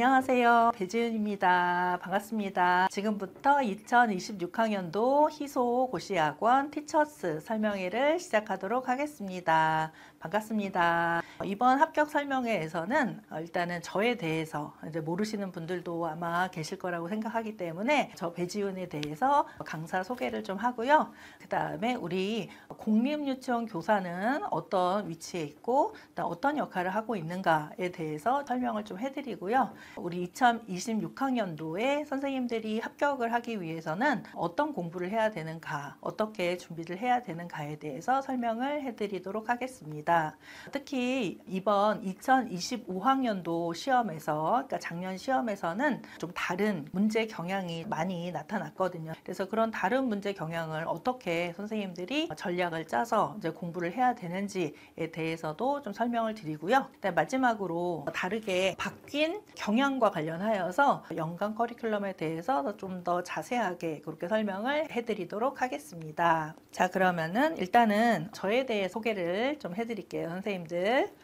안녕하세요. 배지은입니다. 반갑습니다. 지금부터 2026학년도 희소고시학원 티처스 설명회를 시작하도록 하겠습니다. 반갑습니다. 이번 합격 설명회에서는 일단은 저에 대해서 이제 모르시는 분들도 아마 계실 거라고 생각하기 때문에 저 배지은에 대해서 강사 소개를 좀 하고요. 그 다음에 우리 공립유치원 교사는 어떤 위치에 있고 어떤 역할을 하고 있는가에 대해서 설명을 좀 해드리고요. 우리 2026학년도에 선생님들이 합격을 하기 위해서는 어떤 공부를 해야 되는가, 어떻게 준비를 해야 되는가에 대해서 설명을 해드리도록 하겠습니다. 특히 이번 2025학년도 시험에서, 그러니까 작년 시험에서는 좀 다른 문제 경향이 많이 나타났거든요. 그래서 그런 다른 문제 경향을 어떻게 선생님들이 전략을 짜서 이제 공부를 해야 되는지에 대해서도 좀 설명을 드리고요. 그다음 마지막으로 다르게 바뀐 경향과 관련하여서 연간 커리큘럼에 대해서 좀 더 자세하게 그렇게 설명을 해드리도록 하겠습니다. 자, 그러면은 일단은 저에 대해 소개를 좀 해드릴게요.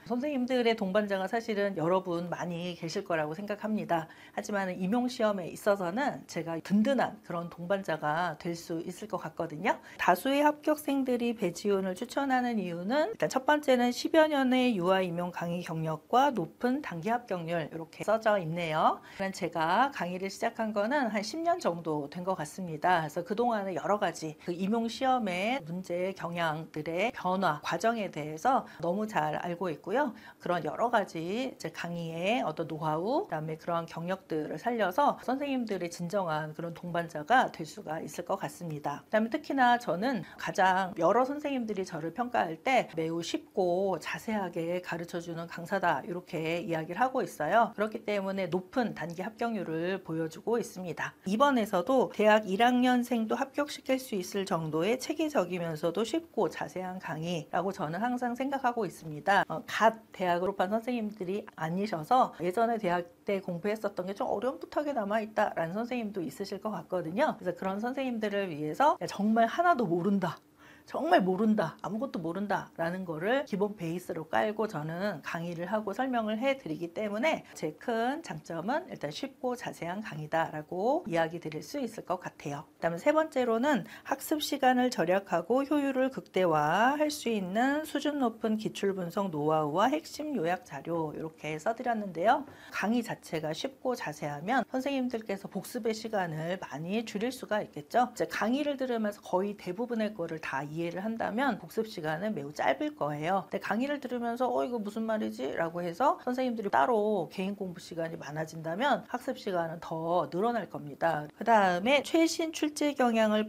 선생님들의 동반자가 사실은 여러분 많이 계실 거라고 생각합니다. 하지만 임용시험에 있어서는 제가 든든한 그런 동반자가 될 수 있을 것 같거든요. 다수의 합격생들이 배지훈을 추천하는 이유는 일단 첫 번째는 10여 년의 유아 임용 강의 경력과 높은 단기 합격률 이렇게 써져 있네요. 제가 강의를 시작한 거는 한 10년 정도 된 것 같습니다. 그래서 그동안에 여러 가지 그 임용시험의 문제 경향들의 변화 과정에 대해서 너무 잘 알고 있고요. 그런 여러 가지 이제 강의의 어떤 노하우, 그다음에 그런 경력들을 살려서 선생님들의 진정한 그런 동반자가 될 수가 있을 것 같습니다. 그다음에 특히나 저는 가장 여러 선생님들이 저를 평가할 때 매우 쉽고 자세하게 가르쳐주는 강사다 이렇게 이야기를 하고 있어요. 그렇기 때문에 높은 단기 합격률을 보여주고 있습니다. 이번에서도 대학 1학년생도 합격시킬 수 있을 정도의 체계적이면서도 쉽고 자세한 강의라고 저는 항상 생각하고 있습니다. 갓 대학 졸업한 선생님들이 아니셔서 예전에 대학 때 공부했었던 게 좀 어렴풋하게 남아있다라는 선생님도 있으실 것 같거든요. 그래서 그런 선생님들을 위해서 정말 하나도 모른다, 정말 모른다, 아무것도 모른다 라는 거를 기본 베이스로 깔고 저는 강의를 하고 설명을 해드리기 때문에 제 큰 장점은 일단 쉽고 자세한 강의다 라고 이야기 드릴 수 있을 것 같아요. 그 다음에 세 번째로는 학습 시간을 절약하고 효율을 극대화할 수 있는 수준 높은 기출 분석 노하우와 핵심 요약 자료 이렇게 써드렸는데요. 강의 자체가 쉽고 자세하면 선생님들께서 복습의 시간을 많이 줄일 수가 있겠죠. 이제 강의를 들으면서 거의 대부분의 거를 다 이해를 한다면 복습 시간은 매우 짧을 거예요. 근데 강의를 들으면서 이거 무슨 말이지? 라고 해서 선생님들이 따로 개인 공부 시간이 많아진다면 학습 시간은 더 늘어날 겁니다. 그 다음에 최신 출제 경향을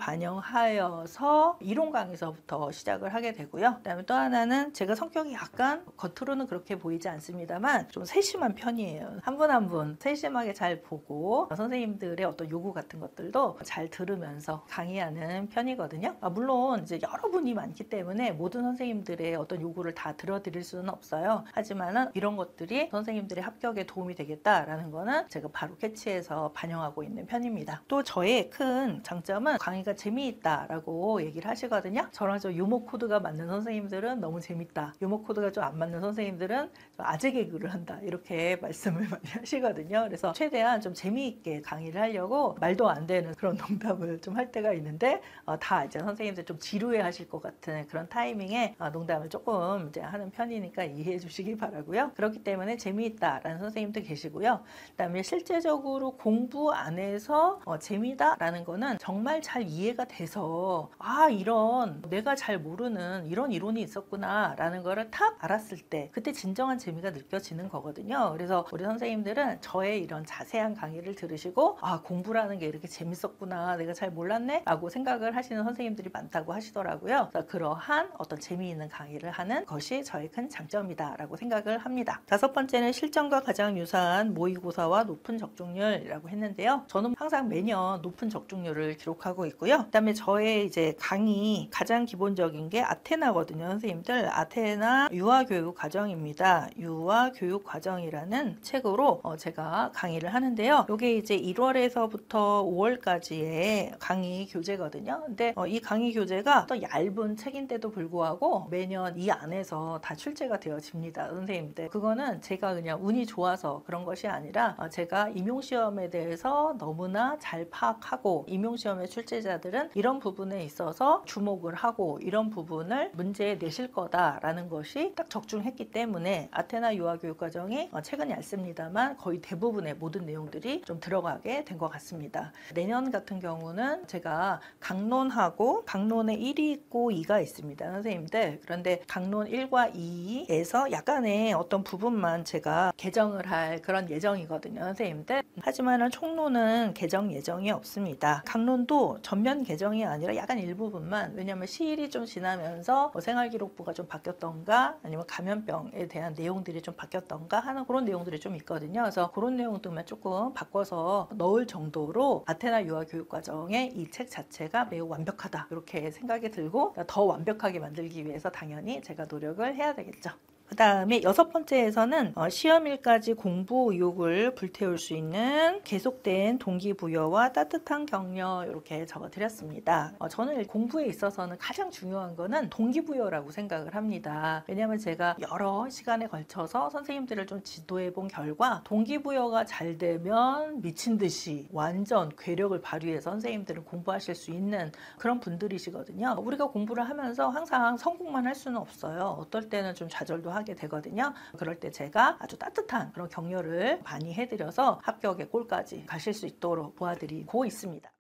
반영하여서 이론 강의서부터 시작을 하게 되고요. 그 다음에 또 하나는 제가 성격이 약간 겉으로는 그렇게 보이지 않습니다만 좀 세심한 편이에요. 한 분 한 분 세심하게 잘 보고 선생님들의 어떤 요구 같은 것들도 잘 들으면서 강의하는 편이거든요. 물론 이제 여러분이 많기 때문에 모든 선생님들의 어떤 요구를 다 들어드릴 수는 없어요. 하지만은 이런 것들이 선생님들의 합격에 도움이 되겠다라는 거는 제가 바로 캐치해서 반영하고 있는 편입니다. 또 저의 큰 장점은 강의가 재미있다라고 얘기를 하시거든요. 저랑 좀 유머 코드가 맞는 선생님들은 너무 재밌다, 유머 코드가 좀 안 맞는 선생님들은 좀 아재 개그를 한다 이렇게 말씀을 많이 하시거든요. 그래서 최대한 좀 재미있게 강의를 하려고 말도 안 되는 그런 농담을 좀 할 때가 있는데 다 이제 선생님들 좀 지루해 하실 것 같은 그런 타이밍에 농담을 조금 이제 하는 편이니까 이해해 주시기 바라고요. 그렇기 때문에 재미있다라는 선생님도 계시고요. 그다음에 실제적으로 공부 안에서 재미다라는 거는 정말 잘 이해가 돼서 이런 내가 잘 모르는 이런 이론이 있었구나 라는 거를 탁 알았을 때 그때 진정한 재미가 느껴지는 거거든요. 그래서 우리 선생님들은 저의 이런 자세한 강의를 들으시고 공부라는 게 이렇게 재밌었구나, 내가 잘 몰랐네 라고 생각을 하시는 선생님들이 많다고 하시더라고요. 그래서 그러한 어떤 재미있는 강의를 하는 것이 저의 큰 장점이다라고 생각을 합니다. 다섯 번째는 실전과 가장 유사한 모의고사와 높은 적중률이라고 했는데요. 저는 항상 매년 높은 적중률을 기록하고 있고요. 그다음에 저의 이제 강의 가장 기본적인 게 아테나거든요. 선생님들, 아테나 유아교육 과정입니다. 유아교육과정이라는 책으로 제가 강의를 하는데요. 이게 이제 1월에서부터 5월까지의 강의 교재거든요. 근데 이 강의 교재가 또 얇은 책인데도 불구하고 매년 이 안에서 다 출제가 되어집니다. 선생님들. 그거는 제가 그냥 운이 좋아서 그런 것이 아니라 제가 임용시험에 대해서 너무나 잘 파악하고 임용시험의 출제자들은 이런 부분에 있어서 주목을 하고 이런 부분을 문제에 내실 거다라는 것이 딱 적중했기 때문에 아테나 유아교육과정이 책은 얇습니다만 거의 대부분의 모든 내용들이 좀 들어가게 된 것 같습니다. 내년 같은 경우는 제가 강론하고 강론에 1이 있고 2가 있습니다. 선생님들. 그런데 강론 1과 2에서 약간의 어떤 부분만 제가 개정을 할 그런 예정이거든요. 선생님들. 하지만 총론은 개정 예정이 없습니다. 강론도 전면 개정이 아니라 약간 일부분만, 왜냐하면 시일이 좀 지나면서 생활기록부가 좀 바뀌었던가 아니면 감염병에 대한 내용들이 좀 바뀌었던가 하는 그런 내용들이 좀 있거든요. 그래서 그런 내용들만 조금 바꿔서 넣을 정도로 아테나 유아교육과정의 이 책 자체가 매우 완벽하다 이렇게 생각이 들고, 더 완벽하게 만들기 위해서 당연히 제가 노력을 해야 되겠죠. 그 다음에 6번째에서는 시험일까지 공부 의욕을 불태울 수 있는 계속된 동기부여와 따뜻한 격려 이렇게 적어드렸습니다. 저는 공부에 있어서는 가장 중요한 거는 동기부여라고 생각을 합니다. 왜냐하면 제가 여러 시간에 걸쳐서 선생님들을 좀 지도해 본 결과 동기부여가 잘 되면 미친 듯이 완전 괴력을 발휘해서 선생님들은 공부하실 수 있는 그런 분들이시거든요. 우리가 공부를 하면서 항상 성공만 할 수는 없어요. 어떨 때는 좀 좌절도 하게 되거든요. 그럴 때 제가 아주 따뜻한 그런 격려를 많이 해드려서 합격의 꼴까지 가실 수 있도록 도와드리고 있습니다.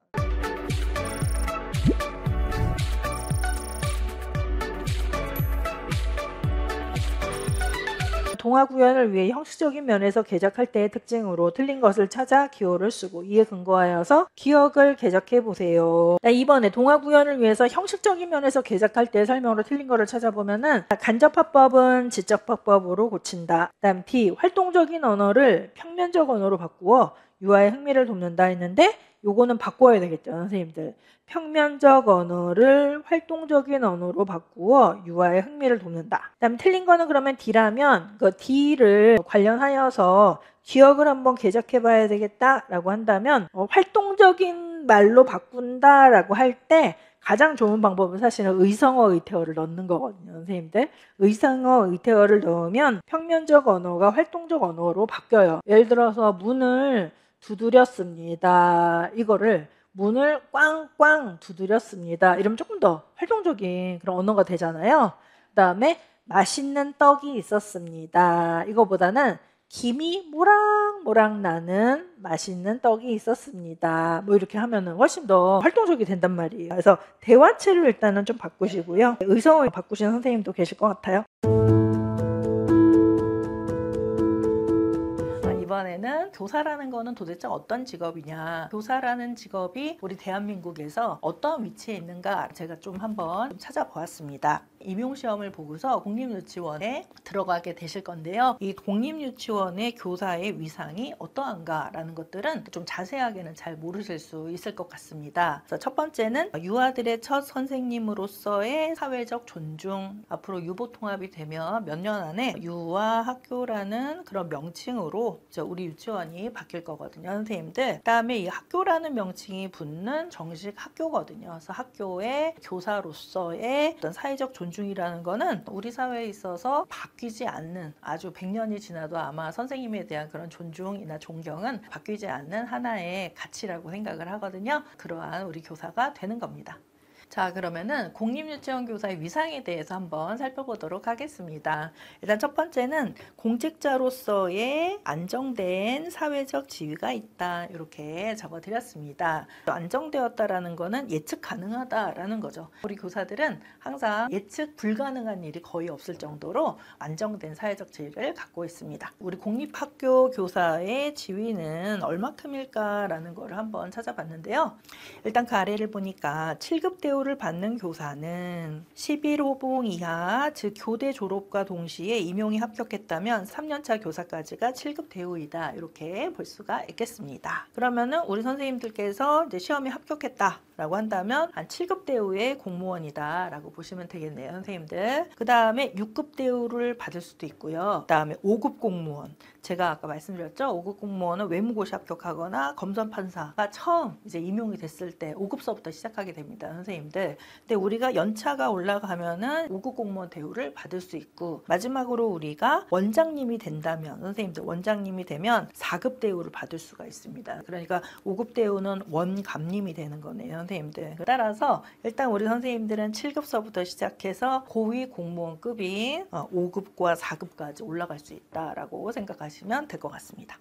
동화구현을 위해 형식적인 면에서 개적할 때의 특징으로 틀린 것을 찾아 기호를 쓰고 이에 근거하여서 기억을 개적해 보세요. 이번에 동화구현을 위해서 형식적인 면에서 개적할 때의 설명으로 틀린 거를 찾아보면은 간접화법은 지적화법으로 고친다. 그다음 D. 활동적인 언어를 평면적 언어로 바꾸어 유아의 흥미를 돋는다 했는데 요거는 바꿔야 되겠죠, 선생님들. 평면적 언어를 활동적인 언어로 바꾸어 유아의 흥미를 돋는다. 그다음에 틀린 거는 그러면 D라면 그 D를 관련하여서 기억을 한번 개적해 봐야 되겠다라고 한다면 활동적인 말로 바꾼다라고 할 때 가장 좋은 방법은 사실은 의성어 의태어를 넣는 거거든요, 선생님들. 의성어 의태어를 넣으면 평면적 언어가 활동적 언어로 바뀌어요. 예를 들어서 문을 두드렸습니다. 이거를 문을 꽝꽝 두드렸습니다. 이러면 조금 더 활동적인 그런 언어가 되잖아요. 그 다음에 맛있는 떡이 있었습니다. 이거보다는 김이 모락모락 나는 맛있는 떡이 있었습니다. 뭐 이렇게 하면은 훨씬 더 활동적이 된단 말이에요. 그래서 대화체를 일단은 좀 바꾸시고요. 의성을 바꾸시는 선생님도 계실 것 같아요. 이번에는 교사라는 거는 도대체 어떤 직업이냐, 교사라는 직업이 우리 대한민국에서 어떤 위치에 있는가 제가 좀 한번 찾아보았습니다. 임용시험을 보고서 공립유치원에 들어가게 되실 건데요. 이 공립유치원의 교사의 위상이 어떠한가라는 것들은 좀 자세하게는 잘 모르실 수 있을 것 같습니다. 그래서 첫 번째는 유아들의 첫 선생님으로서의 사회적 존중, 앞으로 유보통합이 되면 몇 년 안에 유아학교라는 그런 명칭으로 우리 유치원이 바뀔 거거든요, 선생님들. 그다음에 이 학교라는 명칭이 붙는 정식 학교거든요. 그래서 학교의 교사로서의 어떤 사회적 존중이라는 거는 우리 사회에 있어서 바뀌지 않는, 아주 100년이 지나도 아마 선생님에 대한 그런 존중이나 존경은 바뀌지 않는 하나의 가치라고 생각을 하거든요. 그러한 우리 교사가 되는 겁니다. 자, 그러면은 공립유치원 교사의 위상에 대해서 한번 살펴보도록 하겠습니다. 일단 첫 번째는 공직자로서의 안정된 사회적 지위가 있다, 이렇게 적어드렸습니다. 안정되었다라는 거는 예측 가능하다라는 거죠. 우리 교사들은 항상 예측 불가능한 일이 거의 없을 정도로 안정된 사회적 지위를 갖고 있습니다. 우리 공립학교 교사의 지위는 얼마큼일까라는 거를 한번 찾아봤는데요. 일단 그 아래를 보니까 7급 대우 를 받는 교사는 11호봉 이하, 즉 교대 졸업과 동시에 임용이 합격했다면 3년차 교사까지가 7급 대우이다, 이렇게 볼 수가 있겠습니다. 그러면은 우리 선생님들께서 이제 시험에 합격했다, 라고 한다면 한 7급 대우의 공무원이다 라고 보시면 되겠네요, 선생님들. 그 다음에 6급 대우를 받을 수도 있고요. 그 다음에 5급 공무원. 제가 아까 말씀드렸죠. 5급 공무원은 외무고시 합격하거나 검사 판사가 처음 이제 임용이 됐을 때 5급서부터 시작하게 됩니다, 선생님들. 근데 우리가 연차가 올라가면은 5급 공무원 대우를 받을 수 있고, 마지막으로 우리가 원장님이 된다면, 선생님들 원장님이 되면 4급 대우를 받을 수가 있습니다. 그러니까 5급 대우는 원감님이 되는 거네요, 선생님들. 따라서 일단 우리 선생님들은 7급서부터 시작해서 고위 공무원급인 5급과 4급까지 올라갈 수 있다라고 생각하시면 될 것 같습니다.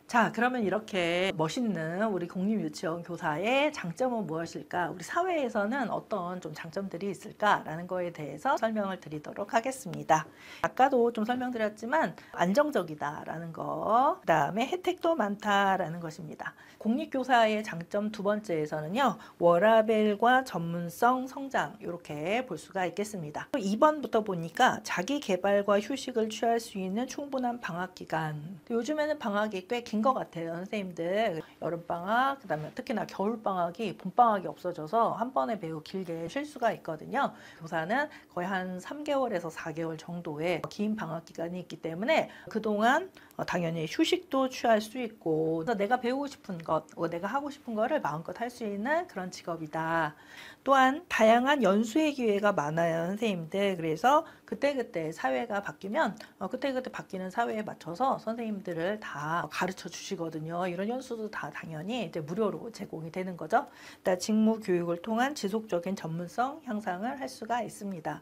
자, 그러면 이렇게 멋있는 우리 공립유치원 교사의 장점은 무엇일까? 우리 사회에서는 어떤 좀 장점들이 있을까라는 거에 대해서 설명을 드리도록 하겠습니다. 아까도 좀 설명드렸지만 안정적이다라는 거, 그 다음에 혜택도 많다라는 것입니다. 공립교사의 장점 두 번째에서는요, 워라밸과 전문성 성장, 이렇게 볼 수가 있겠습니다. 2번부터 보니까 자기 개발과 휴식을 취할 수 있는 충분한 방학 기간. 요즘에는 방학이 꽤 긴 것 같아요, 선생님들. 여름방학, 그 다음에 특히나 겨울방학이 봄방학이 없어져서 한 번에 매우 길게 쉴 수가 있거든요. 교사는 거의 한 3개월에서 4개월 정도의 긴 방학 기간이 있기 때문에 그동안 당연히 휴식도 취할 수 있고, 그래서 내가 배우고 싶은 것, 내가 하고 싶은 거를 마음껏 할 수 있는 그런 직업이다. 또한 다양한 연수의 기회가 많아요, 선생님들. 그래서 그때그때 사회가 바뀌면 그때그때 바뀌는 사회에 맞춰서 선생님들을 다 가르쳐 주시거든요. 이런 연수도 다 당연히 이제 무료로 제공이 되는 거죠. 직무 교육을 통한 지속적인 전문성 향상을 할 수가 있습니다.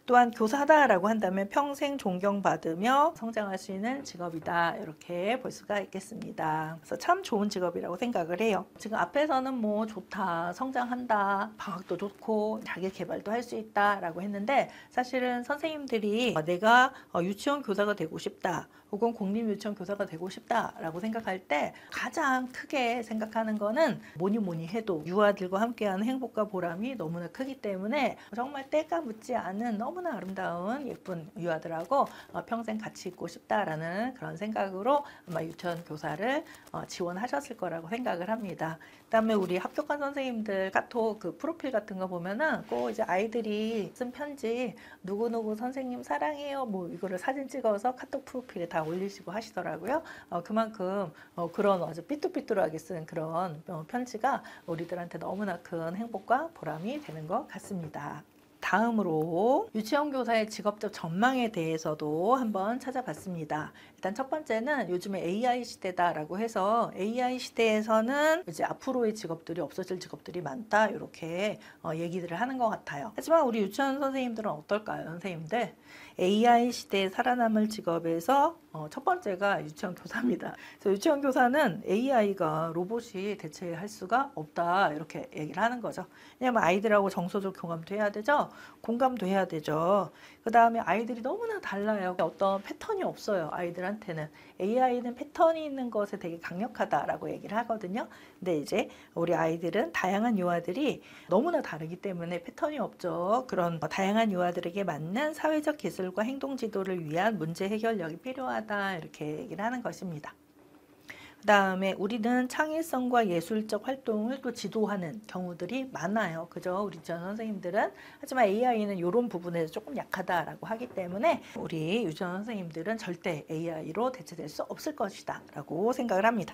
또한 교사다라고 한다면 평생 존경받으며 성장할 수 있는 직업이다, 이렇게 볼 수가 있겠습니다. 그래서 참 좋은 직업이라고 생각을 해요. 지금 앞에서는 뭐 좋다, 성장한다, 방학도 좋고 자기 개발도 할 수 있다 라고 했는데, 사실은 선생님들이 내가 유치원 교사가 되고 싶다, 혹은 공립유치원 교사가 되고 싶다라고 생각할 때 가장 크게 생각하는 거는 뭐니 해도 유아들과 함께하는 행복과 보람이 너무나 크기 때문에 정말 때가 묻지 않은 너무나 아름다운 예쁜 유아들하고 평생 같이 있고 싶다라는 그런 생각으로 아마 유치원 교사를 지원하셨을 거라고 생각을 합니다. 그다음에 우리 합격한 선생님들 카톡 그 프로필 같은 거 보면은 꼭 이제 아이들이 쓴 편지, 누구누구 선생님 사랑해요, 뭐 이거를 사진 찍어서 카톡 프로필에 다 올리시고 하시더라고요. 그만큼 그런 아주 삐뚤삐뚤하게 쓴 그런 편지가 우리들한테 너무나 큰 행복과 보람이 되는 것 같습니다. 다음으로 유치원 교사의 직업적 전망에 대해서도 한번 찾아봤습니다. 일단 첫 번째는 요즘에 AI 시대다라고 해서 AI 시대에서는 이제 앞으로의 직업들이 없어질 직업들이 많다, 이렇게 얘기들을 하는 것 같아요. 하지만 우리 유치원 선생님들은 어떨까요, 선생님들? AI 시대에 살아남을 직업에서 첫 번째가 유치원 교사입니다. 그래서 유치원 교사는 AI가 로봇이 대체할 수가 없다, 이렇게 얘기를 하는 거죠. 왜냐하면 아이들하고 정서적 교감도 해야 되죠. 공감도 해야 되죠. 그 다음에 아이들이 너무나 달라요. 어떤 패턴이 없어요, 아이들한테는. AI는 패턴이 있는 것에 되게 강력하다라고 얘기를 하거든요. 근데 이제 우리 아이들은 다양한 유아들이 너무나 다르기 때문에 패턴이 없죠. 그런 다양한 유아들에게 맞는 사회적 기술과 행동 지도를 위한 문제 해결력이 필요하다, 이렇게 얘기를 하는 것입니다. 그 다음에 우리는 창의성과 예술적 활동을 또 지도하는 경우들이 많아요. 그죠? 우리 전 선생님들은. 하지만 AI는 이런 부분에서 조금 약하다라고 하기 때문에 우리 유전 선생님들은 절대 AI로 대체될 수 없을 것이다 라고 생각을 합니다.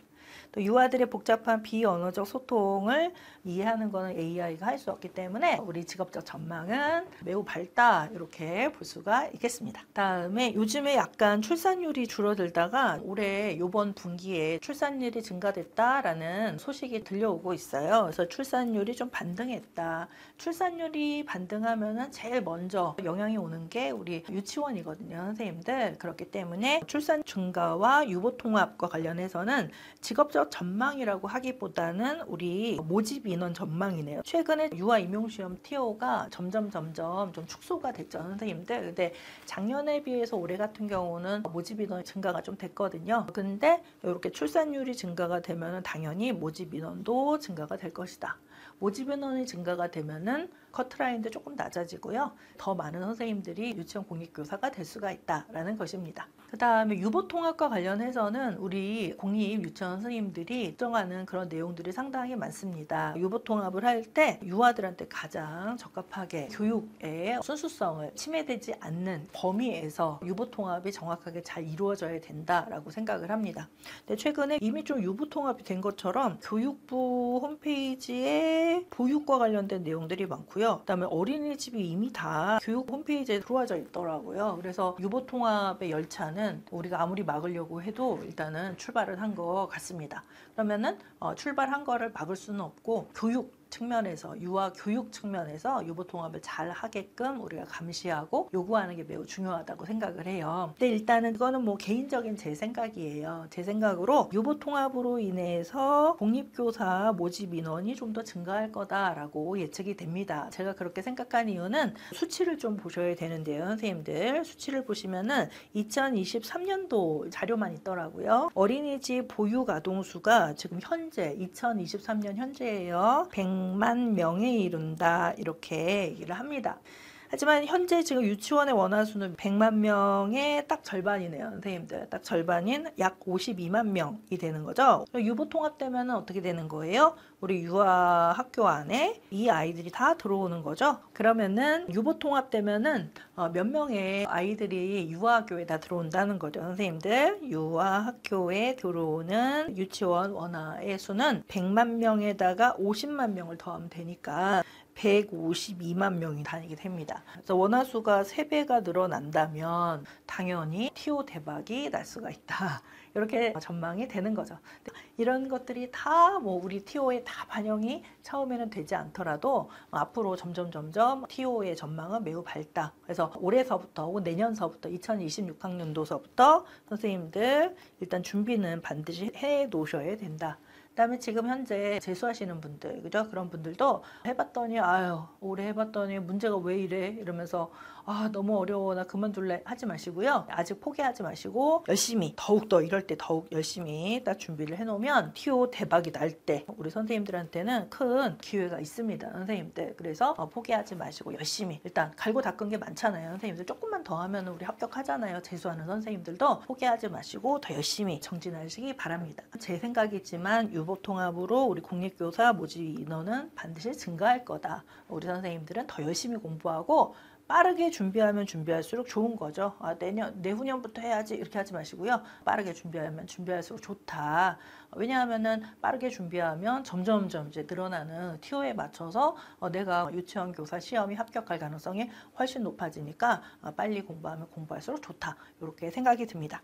또 유아들의 복잡한 비언어적 소통을 이해하는 것은 AI가 할 수 없기 때문에 우리 직업적 전망은 매우 밝다, 이렇게 볼 수가 있겠습니다. 다음에 요즘에 약간 출산율이 줄어들다가 올해 이번 분기에 출산율이 증가됐다라는 소식이 들려오고 있어요. 그래서 출산율이 좀 반등했다. 출산율이 반등하면은 제일 먼저 영향이 오는 게 우리 유치원이거든요, 선생님들. 그렇기 때문에 출산 증가와 유보 통합과 관련해서는 직업적 전망이라고 하기보다는 우리 모집 인원 전망이네요. 최근에 유아 임용시험 TO가 점점 좀 축소가 됐죠, 선생님들. 근데 작년에 비해서 올해 같은 경우는 모집 인원 증가가 좀 됐거든요. 근데 이렇게 출산율이 증가가 되면 당연히 모집 인원도 증가가 될 것이다. 모집 인원이 증가가 되면은 커트라인도 조금 낮아지고요. 더 많은 선생님들이 유치원 공립교사가 될 수가 있다라는 것입니다. 그 다음에 유보통합과 관련해서는 우리 공립 유치원 선생님들이 걱정하는 그런 내용들이 상당히 많습니다. 유보통합을 할 때 유아들한테 가장 적합하게 교육의 순수성을 침해되지 않는 범위에서 유보통합이 정확하게 잘 이루어져야 된다라고 생각을 합니다. 근데 최근에 이미 좀 유보통합이 된 것처럼 교육부 홈페이지에 보육과 관련된 내용들이 많고요. 그다음에 어린이집이 이미 다 교육 홈페이지에 들어와져 있더라고요. 그래서 유보통합의 열차는 우리가 아무리 막으려고 해도 일단은 출발을 한 것 같습니다. 그러면은 출발한 거를 막을 수는 없고 교육 측면에서 유아 교육 측면에서 유보통합을 잘 하게끔 우리가 감시하고 요구하는 게 매우 중요하다고 생각을 해요. 근데 일단은 이거는 뭐 개인적인 제 생각이에요. 제 생각으로 유보통합으로 인해서 공립교사 모집 인원이 좀 더 증가할 거다라고 예측이 됩니다. 제가 그렇게 생각한 이유는 수치를 좀 보셔야 되는데요. 선생님들 수치를 보시면은 2023년도 자료만 있더라고요. 어린이집 보육 아동수가 지금 현재 2023년 현재예요. 100만 명에 이른다 이렇게 얘기를 합니다. 하지만 현재 지금 유치원의 원화수는 100만 명의 딱 절반이네요. 선생님들 딱 절반인 약 52만 명이 되는 거죠. 유보통합되면 어떻게 되는 거예요? 우리 유아 학교 안에 이 아이들이 다 들어오는 거죠. 그러면은 유보통합되면은 몇 명의 아이들이 유아학교에 다 들어온다는 거죠. 선생님들 유아학교에 들어오는 유치원 원화의 수는 100만 명에다가 50만 명을 더하면 되니까 152만 명이 다니게 됩니다. 그래서 원화수가 3배가 늘어난다면 당연히 TO 대박이 날 수가 있다. 이렇게 전망이 되는 거죠. 이런 것들이 다 뭐 우리 TO에 다 반영이 처음에는 되지 않더라도 앞으로 점점 TO의 전망은 매우 밝다. 그래서 올해서부터 혹은 내년서부터 2026학년도서부터 선생님들 일단 준비는 반드시 해 놓으셔야 된다. 그다음에 지금 현재 재수하시는 분들, 그죠? 그런 분들도 해봤더니 아유 올해 해봤더니 문제가 왜 이래 이러면서 아 너무 어려워 나 그만둘래 하지 마시고요. 아직 포기하지 마시고 열심히 더욱더 이럴 때 더욱 열심히 딱 준비를 해놓으면 TO 대박이 날 때 우리 선생님들한테는 큰 기회가 있습니다. 선생님들 그래서 포기하지 마시고 열심히 일단 갈고 닦은 게 많잖아요. 선생님들 조금만 더 하면 우리 합격하잖아요. 재수하는 선생님들도 포기하지 마시고 더 열심히 정진하시기 바랍니다. 제 생각이지만 유보통합으로 우리 공립교사 모집 인원은 반드시 증가할 거다. 우리 선생님들은 더 열심히 공부하고 빠르게 준비하면 준비할수록 좋은 거죠. 내후년부터 해야지 이렇게 하지 마시고요. 빠르게 준비하면 준비할수록 좋다. 왜냐하면은 빠르게 준비하면 점점 이제 늘어나는 TO에 맞춰서 내가 유치원 교사 시험이 합격할 가능성이 훨씬 높아지니까 빨리 공부하면 공부할수록 좋다. 이렇게 생각이 듭니다.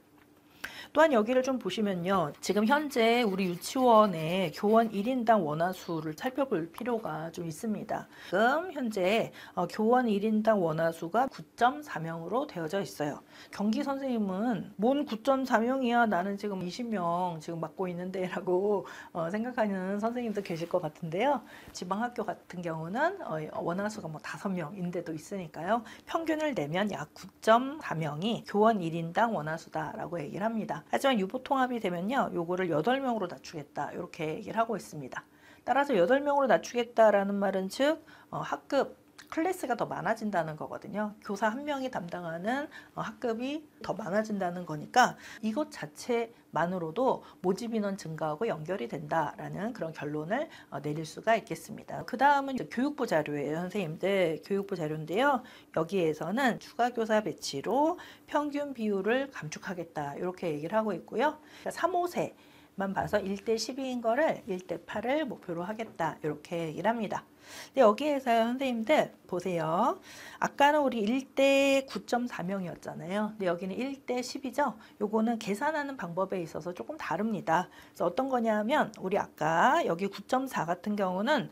또한 여기를 좀 보시면요. 지금 현재 우리 유치원의 교원 1인당 원화수를 살펴볼 필요가 좀 있습니다. 지금 현재 교원 1인당 원화수가 9.4명으로 되어져 있어요. 경기 선생님은 뭔 9.4명이야 나는 지금 20명 지금 맡고 있는데 라고 생각하는 선생님도 계실 것 같은데요. 지방학교 같은 경우는 원화수가 뭐 5명인데도 있으니까요. 평균을 내면 약 9.4명이 교원 1인당 원화수다라고 얘기를 합니다. 하지만 유보통합이 되면요. 요거를 8명으로 낮추겠다. 이렇게 얘기를 하고 있습니다. 따라서 8명으로 낮추겠다라는 말은 즉 학급 클래스가 더 많아진다는 거거든요. 교사 1명이 담당하는 학급이 더 많아진다는 거니까 이것 자체만으로도 모집 인원 증가하고 연결이 된다라는 그런 결론을 내릴 수가 있겠습니다. 그 다음은 교육부 자료예요. 선생님들 교육부 자료인데요. 여기에서는 추가 교사 배치로 평균 비율을 감축하겠다 이렇게 얘기를 하고 있고요. 3, 5세만 봐서 1대 12인 거를 1대 8을 목표로 하겠다 이렇게 얘기를 합니다. 근데 여기에서 선생님들 보세요. 아까는 우리 1대 9.4명이었잖아요. 근데 여기는 1대 10이죠. 요거는 계산하는 방법에 있어서 조금 다릅니다. 그래서 어떤 거냐면 우리 아까 여기 9.4 같은 경우는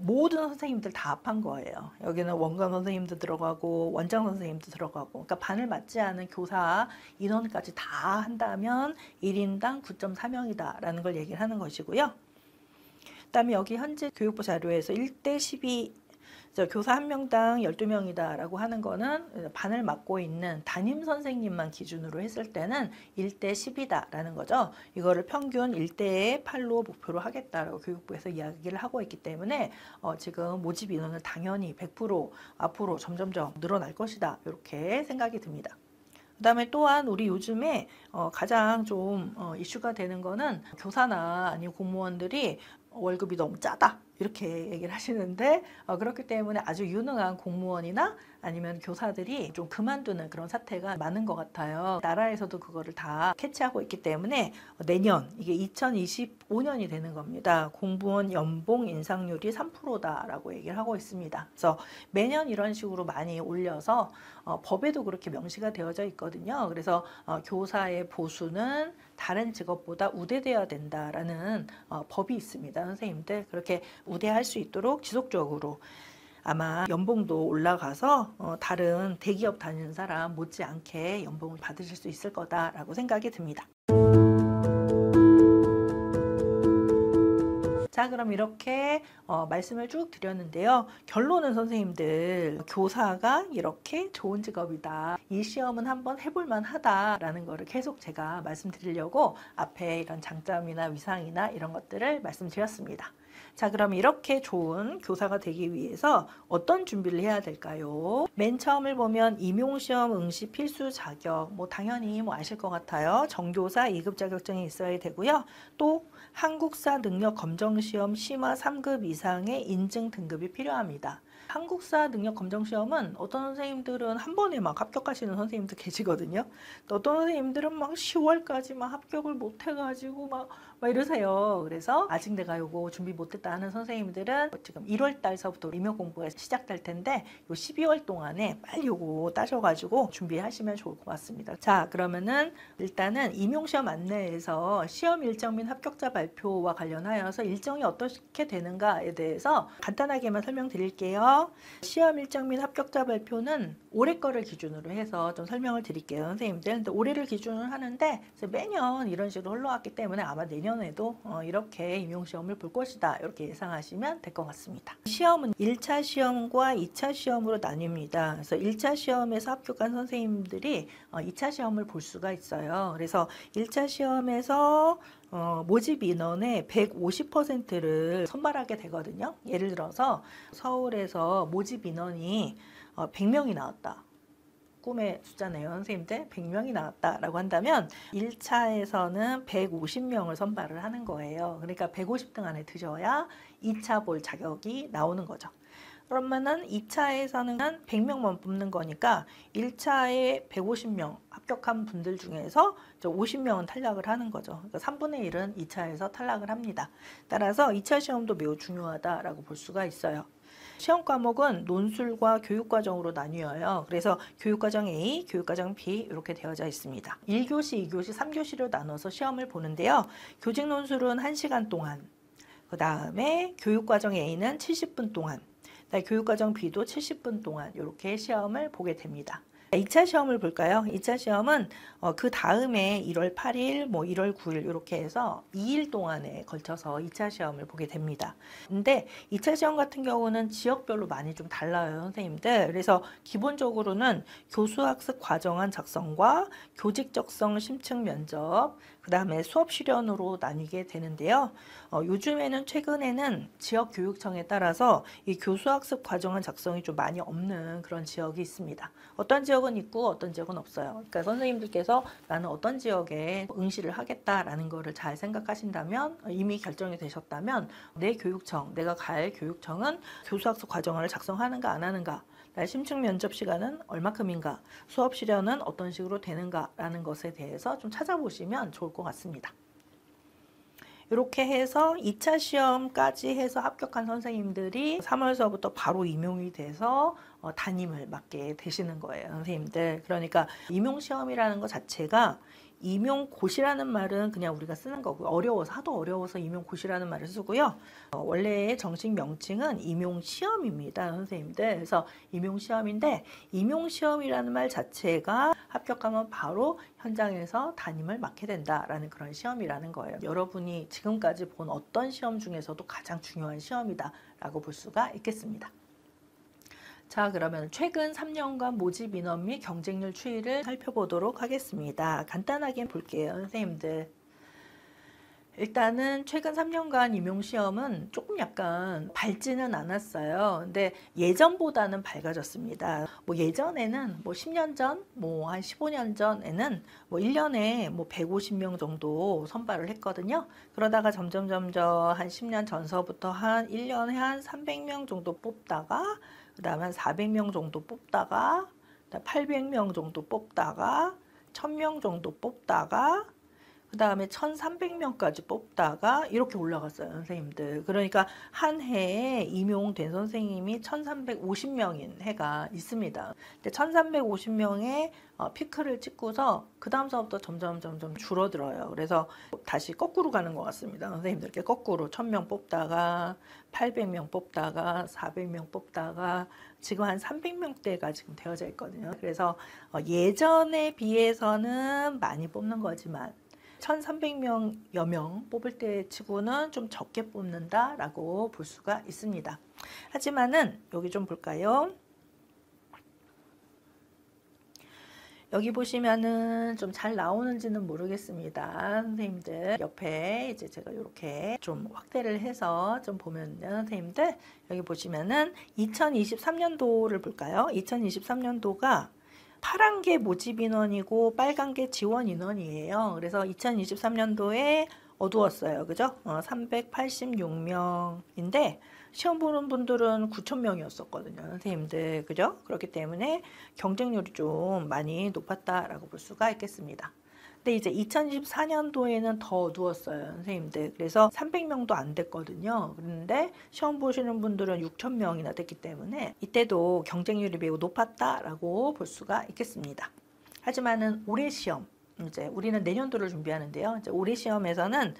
모든 선생님들 다 합한 거예요. 여기는 원감 선생님도 들어가고 원장 선생님도 들어가고 그러니까 반을 맞지 않은 교사 인원까지 다 한다면 1인당 9.4명이다 라는 걸 얘기를 하는 것이고요. 그 다음에 여기 현재 교육부 자료에서 1대 12 그래서 교사 한 명당 12명이다라고 하는 거는 반을 맡고 있는 담임 선생님만 기준으로 했을 때는 1대 10이다라는 거죠. 이거를 평균 1대 8로 목표로 하겠다라고 교육부에서 이야기를 하고 있기 때문에 지금 모집 인원은 당연히 100% 앞으로 점점점 늘어날 것이다. 이렇게 생각이 듭니다. 그다음에 또한 우리 요즘에 가장 좀 이슈가 되는 거는 교사나 아니면 공무원들이 월급이 너무 짜다 이렇게 얘기를 하시는데 그렇기 때문에 아주 유능한 공무원이나 아니면 교사들이 좀 그만두는 그런 사태가 많은 것 같아요. 나라에서도 그거를 다 캐치하고 있기 때문에 내년 이게 2025년이 되는 겁니다. 공무원 연봉 인상률이 3%다라고 얘기를 하고 있습니다. 그래서 매년 이런 식으로 많이 올려서 법에도 그렇게 명시가 되어져 있거든요. 그래서 교사의 보수는 다른 직업보다 우대되어야 된다라는 법이 있습니다. 선생님들 그렇게 우대할 수 있도록 지속적으로 아마 연봉도 올라가서 다른 대기업 다니는 사람 못지않게 연봉을 받으실 수 있을 거다라고 생각이 듭니다. 자, 그럼 이렇게 말씀을 쭉 드렸는데요. 결론은 선생님들 교사가 이렇게 좋은 직업이다. 이 시험은 한번 해볼 만하다라는 거를 계속 제가 말씀드리려고 앞에 이런 장점이나 위상이나 이런 것들을 말씀드렸습니다. 자, 그럼 이렇게 좋은 교사가 되기 위해서 어떤 준비를 해야 될까요? 맨 처음을 보면 임용시험 응시 필수 자격, 당연히 아실 것 같아요. 정교사 2급 자격증이 있어야 되고요. 또 한국사 능력 검정시험 심화 3급 이상의 인증 등급이 필요합니다. 한국사 능력 검정 시험은 어떤 선생님들은 한 번에 막 합격하시는 선생님들 계시거든요. 또 어떤 선생님들은 막 10월까지 막 합격을 못 해가지고 막 이러세요. 그래서 아직 내가 요거 준비 못했다 하는 선생님들은 지금 1월 달서부터 임용 공부가 시작될 텐데 요 12월 동안에 빨리 요거 따셔가지고 준비하시면 좋을 것 같습니다. 자, 그러면은 일단은 임용시험 안내에서 시험 일정 및 합격자 발표와 관련하여서 일정이 어떻게 되는가에 대해서 간단하게만 설명드릴게요. 시험 일정 및 합격자 발표는 올해 거를 기준으로 해서 좀 설명을 드릴게요. 선생님들. 근데 올해를 기준으로 하는데 매년 이런 식으로 흘러왔기 때문에 아마 내년에도 이렇게 임용시험을 볼 것이다. 이렇게 예상하시면 될 것 같습니다. 시험은 1차 시험과 2차 시험으로 나뉩니다. 그래서 1차 시험에서 합격한 선생님들이 2차 시험을 볼 수가 있어요. 그래서 1차 시험에서 모집 인원의 150%를 선발하게 되거든요. 예를 들어서 서울에서 모집 인원이 100명이 나왔다. 꿈의 숫자네요. 선생님들 100명이 나왔다라고 한다면 1차에서는 150명을 선발을 하는 거예요. 그러니까 150등 안에 드셔야 2차 볼 자격이 나오는 거죠. 그러면은 2차에서는 100명만 뽑는 거니까 1차에 150명 합격한 분들 중에서 50명은 탈락을 하는 거죠. 그러니까 3분의 1은 2차에서 탈락을 합니다. 따라서 2차 시험도 매우 중요하다라고 볼 수가 있어요. 시험 과목은 논술과 교육과정으로 나뉘어요. 그래서 교육과정 A, 교육과정 B 이렇게 되어져 있습니다. 1교시, 2교시, 3교시로 나눠서 시험을 보는데요. 교직 논술은 1시간 동안, 그 다음에 교육과정 A는 70분 동안, 교육과정 B도 70분 동안 이렇게 시험을 보게 됩니다. 2차 시험을 볼까요? 2차 시험은 그 다음에 1월 8일, 1월 9일 이렇게 해서 2일 동안에 걸쳐서 2차 시험을 보게 됩니다. 근데 2차 시험 같은 경우는 지역별로 많이 좀 달라요, 선생님들. 그래서 기본적으로는 교수학습 과정안 작성과 교직 적성 심층 면접, 그 다음에 수업 실연으로 나뉘게 되는데요. 요즘에는 최근에는 지역교육청에 따라서 이 교수학습 과정안 작성이 좀 많이 없는 그런 지역이 있습니다. 어떤 지역은 있고 어떤 지역은 없어요. 그러니까 선생님들께서 나는 어떤 지역에 응시를 하겠다라는 거를 잘 생각하신다면, 이미 결정이 되셨다면 내 교육청, 내가 갈 교육청은 교수학습 과정안을 작성하는가 안 하는가, 심층 면접 시간은 얼마큼인가, 수업 실연은 어떤 식으로 되는가라는 것에 대해서 좀 찾아보시면 좋을 것 같습니다. 이렇게 해서 2차 시험까지 해서 합격한 선생님들이 3월서부터 바로 임용이 돼서 담임을 맡게 되시는 거예요, 선생님들. 그러니까 임용시험이라는 것 자체가 임용고시라는 말은 그냥 우리가 쓰는 거고요. 어려워서, 하도 어려워서 임용고시라는 말을 쓰고요. 원래의 정식 명칭은 임용시험입니다, 선생님들. 그래서 임용시험인데, 임용시험이라는 말 자체가 합격하면 바로 현장에서 담임을 맡게 된다라는 그런 시험이라는 거예요. 여러분이 지금까지 본 어떤 시험 중에서도 가장 중요한 시험이다라고 볼 수가 있겠습니다. 자, 그러면 최근 3년간 모집 인원 및 경쟁률 추이를 살펴보도록 하겠습니다. 간단하게 볼게요, 선생님들. 일단은 최근 3년간 임용시험은 조금 약간 밝지는 않았어요. 근데 예전보다는 밝아졌습니다. 뭐 예전에는 뭐 10년 전, 뭐 한 15년 전에는 뭐 1년에 뭐 150명 정도 선발을 했거든요. 그러다가 점점 한 10년 전서부터 한 1년에 한 300명 정도 뽑다가, 그 다음에 한 400명 정도 뽑다가, 800명 정도 뽑다가, 1000명 정도 뽑다가, 그 다음에 1300명까지 뽑다가 이렇게 올라갔어요, 선생님들. 그러니까 한 해에 임용된 선생님이 1350명인 해가 있습니다. 근데 1350명의 피크를 찍고서 그 다음서부터 점점 줄어들어요. 그래서 다시 거꾸로 가는 것 같습니다. 선생님들께 거꾸로 1000명 뽑다가 800명 뽑다가 400명 뽑다가 지금 한 300명대가 지금 되어져 있거든요. 그래서 예전에 비해서는 많이 뽑는 거지만 1300명여 명 뽑을 때 치고는 좀 적게 뽑는다라고 볼 수가 있습니다. 하지만은 여기 좀 볼까요? 여기 보시면은 좀 잘 나오는지는 모르겠습니다. 선생님들 옆에 이제 제가 이렇게 좀 확대를 해서 좀 보면요, 선생님들 여기 보시면은 2023년도를 볼까요? 2023년도가 파란 게 모집 인원이고 빨간 게 지원 인원이에요. 그래서 2023년도에 어두웠어요. 그죠? 386명인데 시험 보는 분들은 9,000명이었었거든요. 선생님들. 그죠? 그렇기 때문에 경쟁률이 좀 많이 높았다라고 볼 수가 있겠습니다. 근데 이제 2024년도에는 더 어두웠어요, 선생님들. 그래서 300명도 안 됐거든요. 그런데 시험 보시는 분들은 6,000명이나 됐기 때문에 이때도 경쟁률이 매우 높았다라고 볼 수가 있겠습니다. 하지만은 올해 시험, 이제 우리는 내년도를 준비하는데요. 이제 올해 시험에서는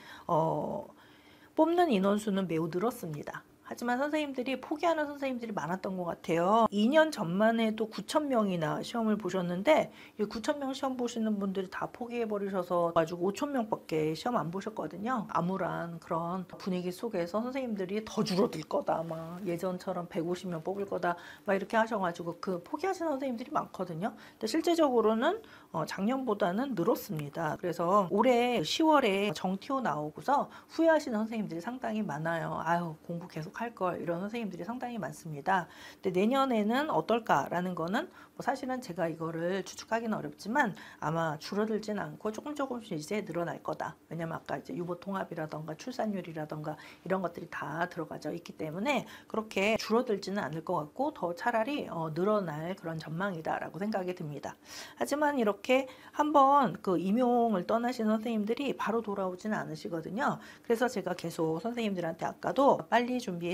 뽑는 인원수는 매우 늘었습니다. 하지만 선생님들이 포기하는 선생님들이 많았던 것 같아요. 2년 전만 해도 9,000명이나 시험을 보셨는데 이 9,000명 시험 보시는 분들이 다 포기해버리셔서 가지고 5,000명밖에 시험 안 보셨거든요. 암울한 그런 분위기 속에서 선생님들이 더 줄어들 거다, 막 예전처럼 150명 뽑을 거다, 막 이렇게 하셔가지고 그 포기하시는 선생님들이 많거든요. 근데 실제적으로는 작년보다는 늘었습니다. 그래서 올해 10월에 정TO 나오고서 후회하시는 선생님들이 상당히 많아요. 아유, 공부 계속 할 걸, 이런 선생님들이 상당히 많습니다. 근데 내년에는 어떨까라는 거는 뭐 사실은 제가 이거를 추측하기는 어렵지만 아마 줄어들진 않고 조금씩 이제 늘어날 거다. 왜냐면 아까 이제 유보 통합이라던가 출산율이라던가 이런 것들이 다 들어가져 있기 때문에 그렇게 줄어들지는 않을 것 같고 더 차라리 늘어날 그런 전망이다라고 생각이 듭니다. 하지만 이렇게 한번 그 임용을 떠나신 선생님들이 바로 돌아오지는 않으시거든요. 그래서 제가 계속 선생님들한테 아까도 빨리 준비하세요.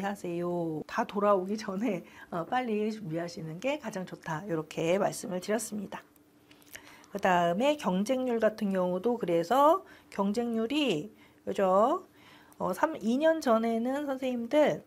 다 돌아오기 전에 빨리 준비하시는 게 가장 좋다. 이렇게 말씀을 드렸습니다. 그 다음에 경쟁률 같은 경우도 그래서 경쟁률이 그죠? 2년 전에는 선생님들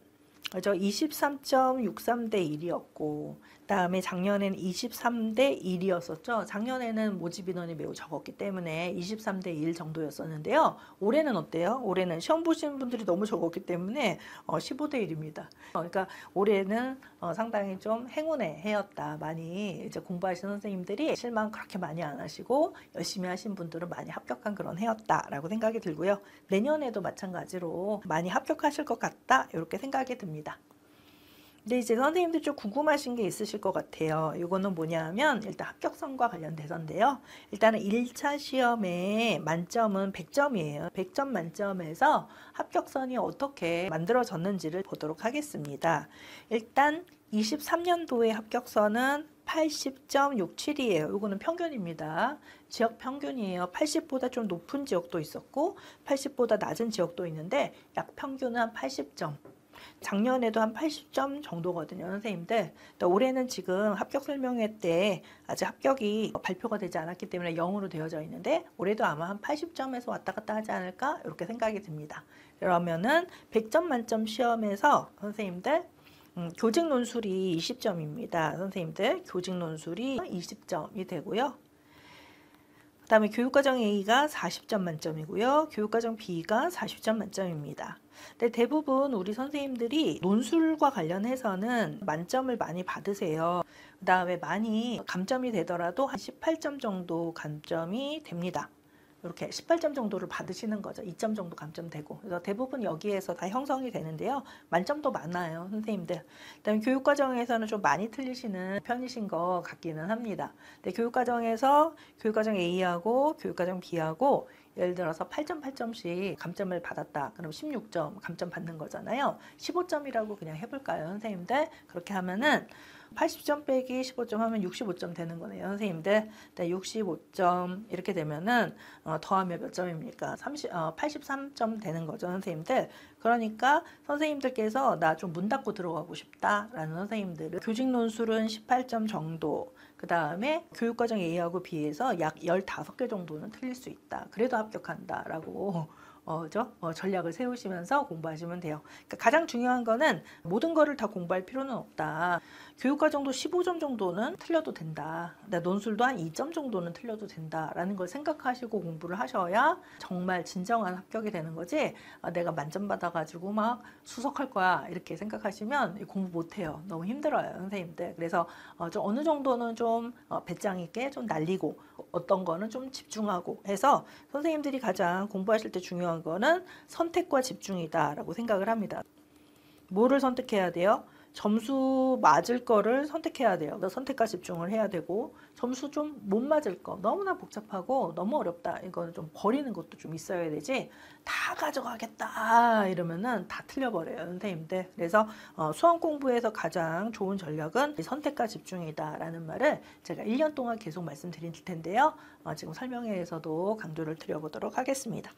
그죠? 23.63대 1이었고 그다음에 작년에는 23대 1이었었죠. 작년에는 모집 인원이 매우 적었기 때문에 23대 1 정도였었는데요. 올해는 어때요? 올해는 시험 보시는 분들이 너무 적었기 때문에 15대 1입니다. 그러니까 올해는 상당히 좀 행운의 해였다. 많이 이제 공부하시는 선생님들이 실망 그렇게 많이 안 하시고 열심히 하신 분들은 많이 합격한 그런 해였다라고 생각이 들고요. 내년에도 마찬가지로 많이 합격하실 것 같다. 이렇게 생각이 듭니다. 근데 이제 선생님들 좀 궁금하신 게 있으실 것 같아요. 이거는 뭐냐면 일단 합격선과 관련돼서인데요. 일단은 1차 시험의 만점은 100점이에요. 100점 만점에서 합격선이 어떻게 만들어졌는지를 보도록 하겠습니다. 일단 23년도의 합격선은 80.67이에요. 이거는 평균입니다. 지역 평균이에요. 80보다 좀 높은 지역도 있었고 80보다 낮은 지역도 있는데 약 평균은 한 80점. 작년에도 한 80점 정도거든요, 선생님들. 올해는 지금 합격 설명회 때 아직 합격이 발표가 되지 않았기 때문에 0으로 되어져 있는데 올해도 아마 한 80점에서 왔다 갔다 하지 않을까 이렇게 생각이 듭니다. 그러면은 100점 만점 시험에서 선생님들 교직 논술이 20점입니다. 선생님들 교직 논술이 20점이 되고요. 그 다음에 교육과정 A가 40점 만점이고요. 교육과정 B가 40점 만점입니다. 근데 대부분 우리 선생님들이 논술과 관련해서는 만점을 많이 받으세요. 그 다음에 많이 감점이 되더라도 한 18점 정도 감점이 됩니다. 이렇게 18점 정도를 받으시는 거죠. 2점 정도 감점되고. 그래서 대부분 여기에서 다 형성이 되는데요. 만점도 많아요, 선생님들. 그다음에 교육과정에서는 좀 많이 틀리시는 편이신 것 같기는 합니다. 근데 교육과정에서 교육과정 A하고 교육과정 B하고 예를 들어서 8점, 8점씩 감점을 받았다. 그럼 16점 감점 받는 거잖아요. 15점이라고 그냥 해볼까요, 선생님들? 그렇게 하면은 80점 빼기 15점 하면 65점 되는 거네요, 선생님들. 65점 이렇게 되면은 더하면 몇 점입니까? 83점 되는 거죠, 선생님들. 그러니까 선생님들께서 나 좀 문 닫고 들어가고 싶다라는 선생님들은 교직 논술은 18점 정도, 그 다음에 교육과정 A하고 B에서 약 15개 정도는 틀릴 수 있다. 그래도 합격한다라고 전략을 세우시면서 공부하시면 돼요. 그러니까 가장 중요한 거는 모든 거를 다 공부할 필요는 없다. 교육과정도 15점 정도는 틀려도 된다. 논술도 한 2점 정도는 틀려도 된다라는 걸 생각하시고 공부를 하셔야 정말 진정한 합격이 되는 거지. 내가 만점 받아가지고 막 수석할 거야 이렇게 생각하시면 공부 못해요. 너무 힘들어요, 선생님들. 그래서 좀 어느 정도는 좀 배짱 있게 좀 날리고 어떤 거는 좀 집중하고 해서 선생님들이 가장 공부하실 때 중요한 거는 선택과 집중이다라고 생각을 합니다. 뭐를 선택해야 돼요? 점수 맞을 거를 선택해야 돼요. 선택과 집중을 해야 되고, 점수 좀 못 맞을 거, 너무나 복잡하고 너무 어렵다, 이거는 좀 버리는 것도 좀 있어야 되지, 다 가져가겠다 이러면은 다 틀려버려요, 선생님들. 그래서 수험 공부에서 가장 좋은 전략은 선택과 집중이다라는 말을 제가 1년 동안 계속 말씀드릴 텐데요. 지금 설명회에서도 강조를 드려보도록 하겠습니다.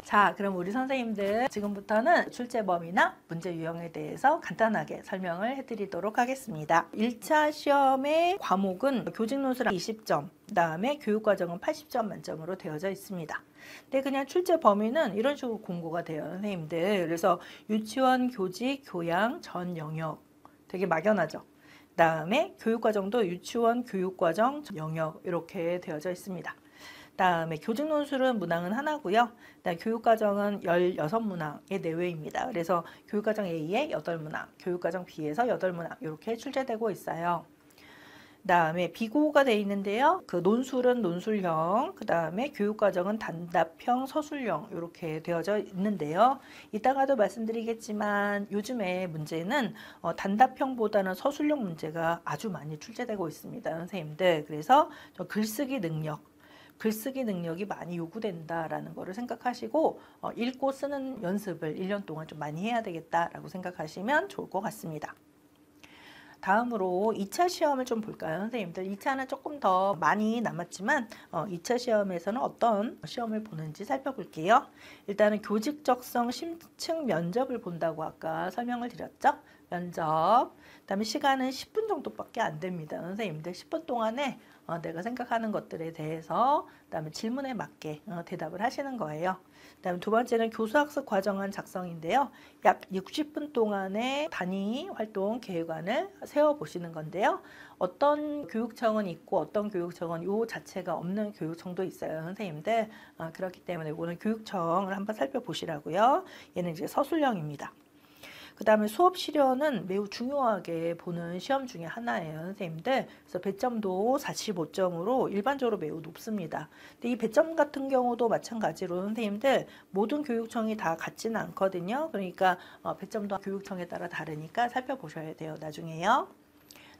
자, 그럼 우리 선생님들 지금부터는 출제 범위나 문제 유형에 대해서 간단하게 설명을 해드리도록 하겠습니다. 1차 시험의 과목은 교직논술 20점, 그 다음에 교육과정은 80점 만점으로 되어져 있습니다. 근데 그냥 출제 범위는 이런 식으로 공고가 돼요, 선생님들. 그래서 유치원, 교직, 교양, 전 영역 되게 막연하죠. 그 다음에 교육과정도 유치원, 교육과정, 영역 이렇게 되어져 있습니다. 다음에 교직논술은 문항은 하나고요. 그다음에 교육과정은 16문항의 내외입니다. 그래서 교육과정 A에 8문항, 교육과정 B에서 8문항 이렇게 출제되고 있어요. 그다음에 비고가 되어 있는데요. 그 논술은 논술형, 그다음에 교육과정은 단답형, 서술형 이렇게 되어져 있는데요. 이따가도 말씀드리겠지만 요즘에 문제는 단답형보다는 서술형 문제가 아주 많이 출제되고 있습니다, 선생님들. 그래서 글쓰기 능력이 많이 요구된다라는 거를 생각하시고 읽고 쓰는 연습을 1년 동안 좀 많이 해야 되겠다라고 생각하시면 좋을 것 같습니다. 다음으로 2차 시험을 좀 볼까요, 선생님들? 2차는 조금 더 많이 남았지만 2차 시험에서는 어떤 시험을 보는지 살펴볼게요. 일단은 교직적성 심층 면접을 본다고 아까 설명을 드렸죠? 면접. 그다음에 시간은 10분 정도밖에 안 됩니다, 선생님들. 10분 동안에 내가 생각하는 것들에 대해서 그다음에 질문에 맞게 대답을 하시는 거예요. 그다음에 두 번째는 교수학습 과정안 작성인데요. 약 60분 동안의 단위 활동 계획안을 세워보시는 건데요. 어떤 교육청은 있고 어떤 교육청은 요 자체가 없는 교육청도 있어요, 선생님들. 그렇기 때문에 이거는 교육청을 한번 살펴보시라고요. 얘는 이제 서술형입니다. 그 다음에 수업 시련은 매우 중요하게 보는 시험 중에 하나예요, 선생님들. 그래서 배점도 45점으로 일반적으로 매우 높습니다. 근데 이 배점 같은 경우도 마찬가지로 선생님들 모든 교육청이 다 같지는 않거든요. 그러니까 배점도 교육청에 따라 다르니까 살펴보셔야 돼요, 나중에요.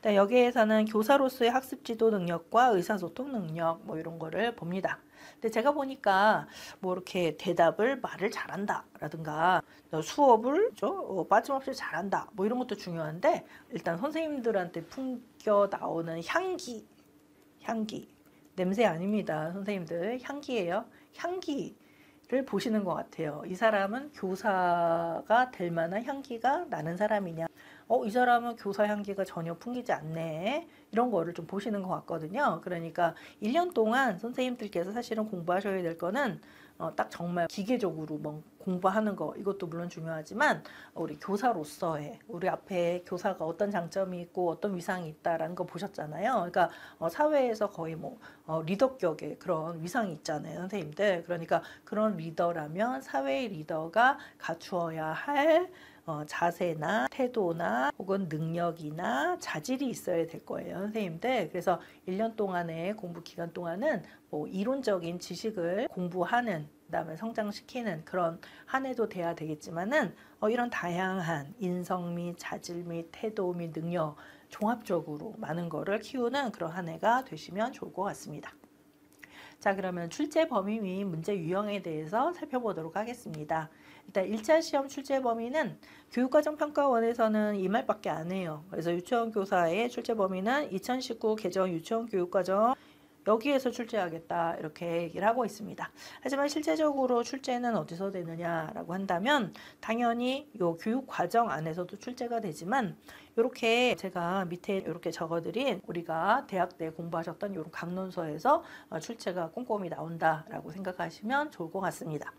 여기에서는 교사로서의 학습 지도 능력과 의사소통 능력 뭐 이런 거를 봅니다. 근데 제가 보니까 뭐 이렇게 말을 잘한다 라든가 수업을 빠짐없이 잘한다 뭐 이런 것도 중요한데, 일단 선생님들한테 풍겨 나오는 향기 냄새 아닙니다, 선생님들. 향기예요. 향기를 보시는 것 같아요. 이 사람은 교사가 될 만한 향기가 나는 사람이냐, 이 사람은 교사 향기가 전혀 풍기지 않네, 이런 거를 좀 보시는 것 같거든요. 그러니까 1년 동안 선생님들께서 사실은 공부하셔야 될 거는 딱 정말 기계적으로 뭐 공부하는 거 이것도 물론 중요하지만 우리 교사로서의 우리 앞에 교사가 어떤 장점이 있고 어떤 위상이 있다라는 거 보셨잖아요. 그러니까 사회에서 거의 뭐 리더격의 그런 위상이 있잖아요, 선생님들. 그러니까 그런 리더라면 사회의 리더가 갖추어야 할 자세나 태도나 혹은 능력이나 자질이 있어야 될 거예요, 선생님들. 그래서 1년 동안의 공부 기간 동안은 뭐 이론적인 지식을 공부하는 그다음에 성장시키는 그런 한 해도 돼야 되겠지만은 이런 다양한 인성 및 자질 및 태도 및 능력 종합적으로 많은 거를 키우는 그런 한 해가 되시면 좋을 것 같습니다. 자, 그러면 출제 범위 및 문제 유형에 대해서 살펴보도록 하겠습니다. 일단 1차 시험 출제 범위는 교육과정평가원에서는 이 말밖에 안 해요. 그래서 유치원 교사의 출제 범위는 2019 개정 유치원 교육과정 여기에서 출제하겠다 이렇게 얘기를 하고 있습니다. 하지만 실제적으로 출제는 어디서 되느냐라고 한다면 당연히 요 교육과정 안에서도 출제가 되지만 이렇게 제가 밑에 이렇게 적어드린 우리가 대학 때 공부하셨던 이런 강론서에서 출제가 꼼꼼히 나온다라고 생각하시면 좋을 것 같습니다.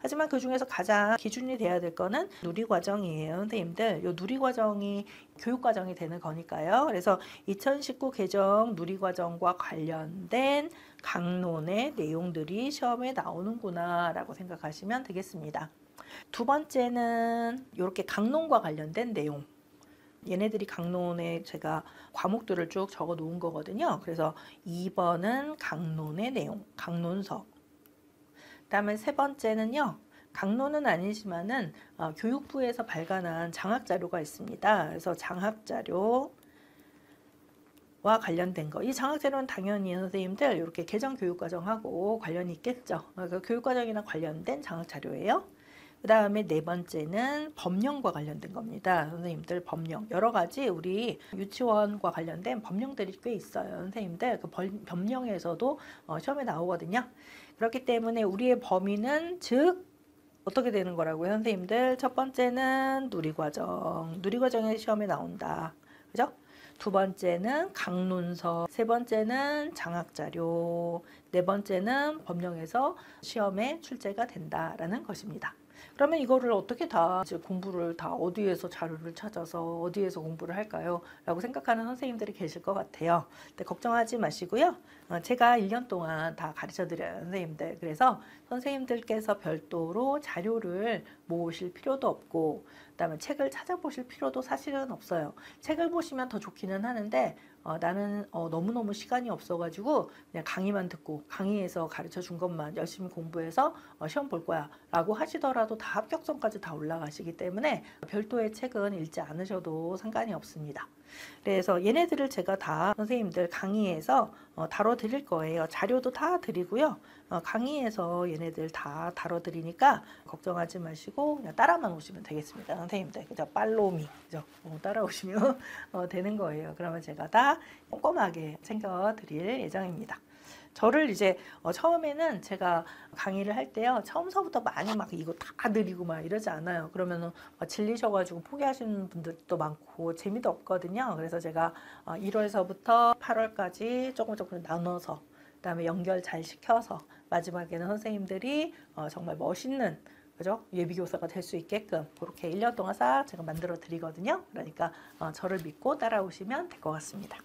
하지만 그 중에서 가장 기준이 돼야 될 거는 누리과정이에요, 선생님들. 이 누리과정이 교육과정이 되는 거니까요. 그래서 2019 개정 누리과정과 관련된 강론의 내용들이 시험에 나오는구나 라고 생각하시면 되겠습니다. 두 번째는 이렇게 강론과 관련된 내용. 얘네들이 강론에 제가 과목들을 쭉 적어 놓은 거거든요. 그래서 2번은 강론의 내용, 강론서. 그다음에 세 번째는요. 강론은 아니지만은 교육부에서 발간한 장학자료가 있습니다. 그래서 장학자료와 관련된 거. 이 장학자료는 당연히 선생님들 이렇게 개정교육과정하고 관련이 있겠죠. 그러니까 교육과정이랑 관련된 장학자료예요. 그 다음에 네 번째는 법령과 관련된 겁니다. 선생님들 법령. 여러 가지 우리 유치원과 관련된 법령들이 꽤 있어요. 선생님들 그 법령에서도 시험에 나오거든요. 그렇기 때문에 우리의 범위는 즉 어떻게 되는 거라고요, 선생님들? 첫 번째는 누리과정. 누리과정에 시험에 나온다. 그죠? 두 번째는 강론서. 세 번째는 장학자료. 네 번째는 법령에서 시험에 출제가 된다라는 것입니다. 그러면 이거를 어떻게 다 이제 공부를 다 어디에서 자료를 찾아서 어디에서 공부를 할까요? 라고 생각하는 선생님들이 계실 것 같아요. 근데 걱정하지 마시고요. 제가 1년 동안 다 가르쳐 드려요, 선생님들. 그래서 선생님들께서 별도로 자료를 모으실 필요도 없고 그다음에 책을 찾아보실 필요도 사실은 없어요. 책을 보시면 더 좋기는 하는데 나는 너무너무 시간이 없어가지고 그냥 강의만 듣고 강의에서 가르쳐 준 것만 열심히 공부해서 시험 볼 거야 라고 하시더라도 다 합격선까지 다 올라가시기 때문에 별도의 책은 읽지 않으셔도 상관이 없습니다. 그래서 얘네들을 제가 다 선생님들 강의에서 다뤄드릴 거예요. 자료도 다 드리고요. 강의에서 얘네들 다 다뤄드리니까 걱정하지 마시고 그냥 따라만 오시면 되겠습니다. 선생님들 그죠? 팔로미 그죠? 따라오시면 되는 거예요. 그러면 제가 다 꼼꼼하게 챙겨드릴 예정입니다. 저를 이제 처음에는 제가 강의를 할 때요. 처음서부터 많이 막 이거 다 드리고 막 이러지 않아요. 그러면은 질리셔가지고 포기하시는 분들도 많고 재미도 없거든요. 그래서 제가 1월서부터 8월까지 조금 나눠서 그다음에 연결 잘 시켜서 마지막에는 선생님들이 정말 멋있는 그죠? 예비교사가 될 수 있게끔 그렇게 1년 동안 싹 제가 만들어 드리거든요. 그러니까 저를 믿고 따라오시면 될 것 같습니다.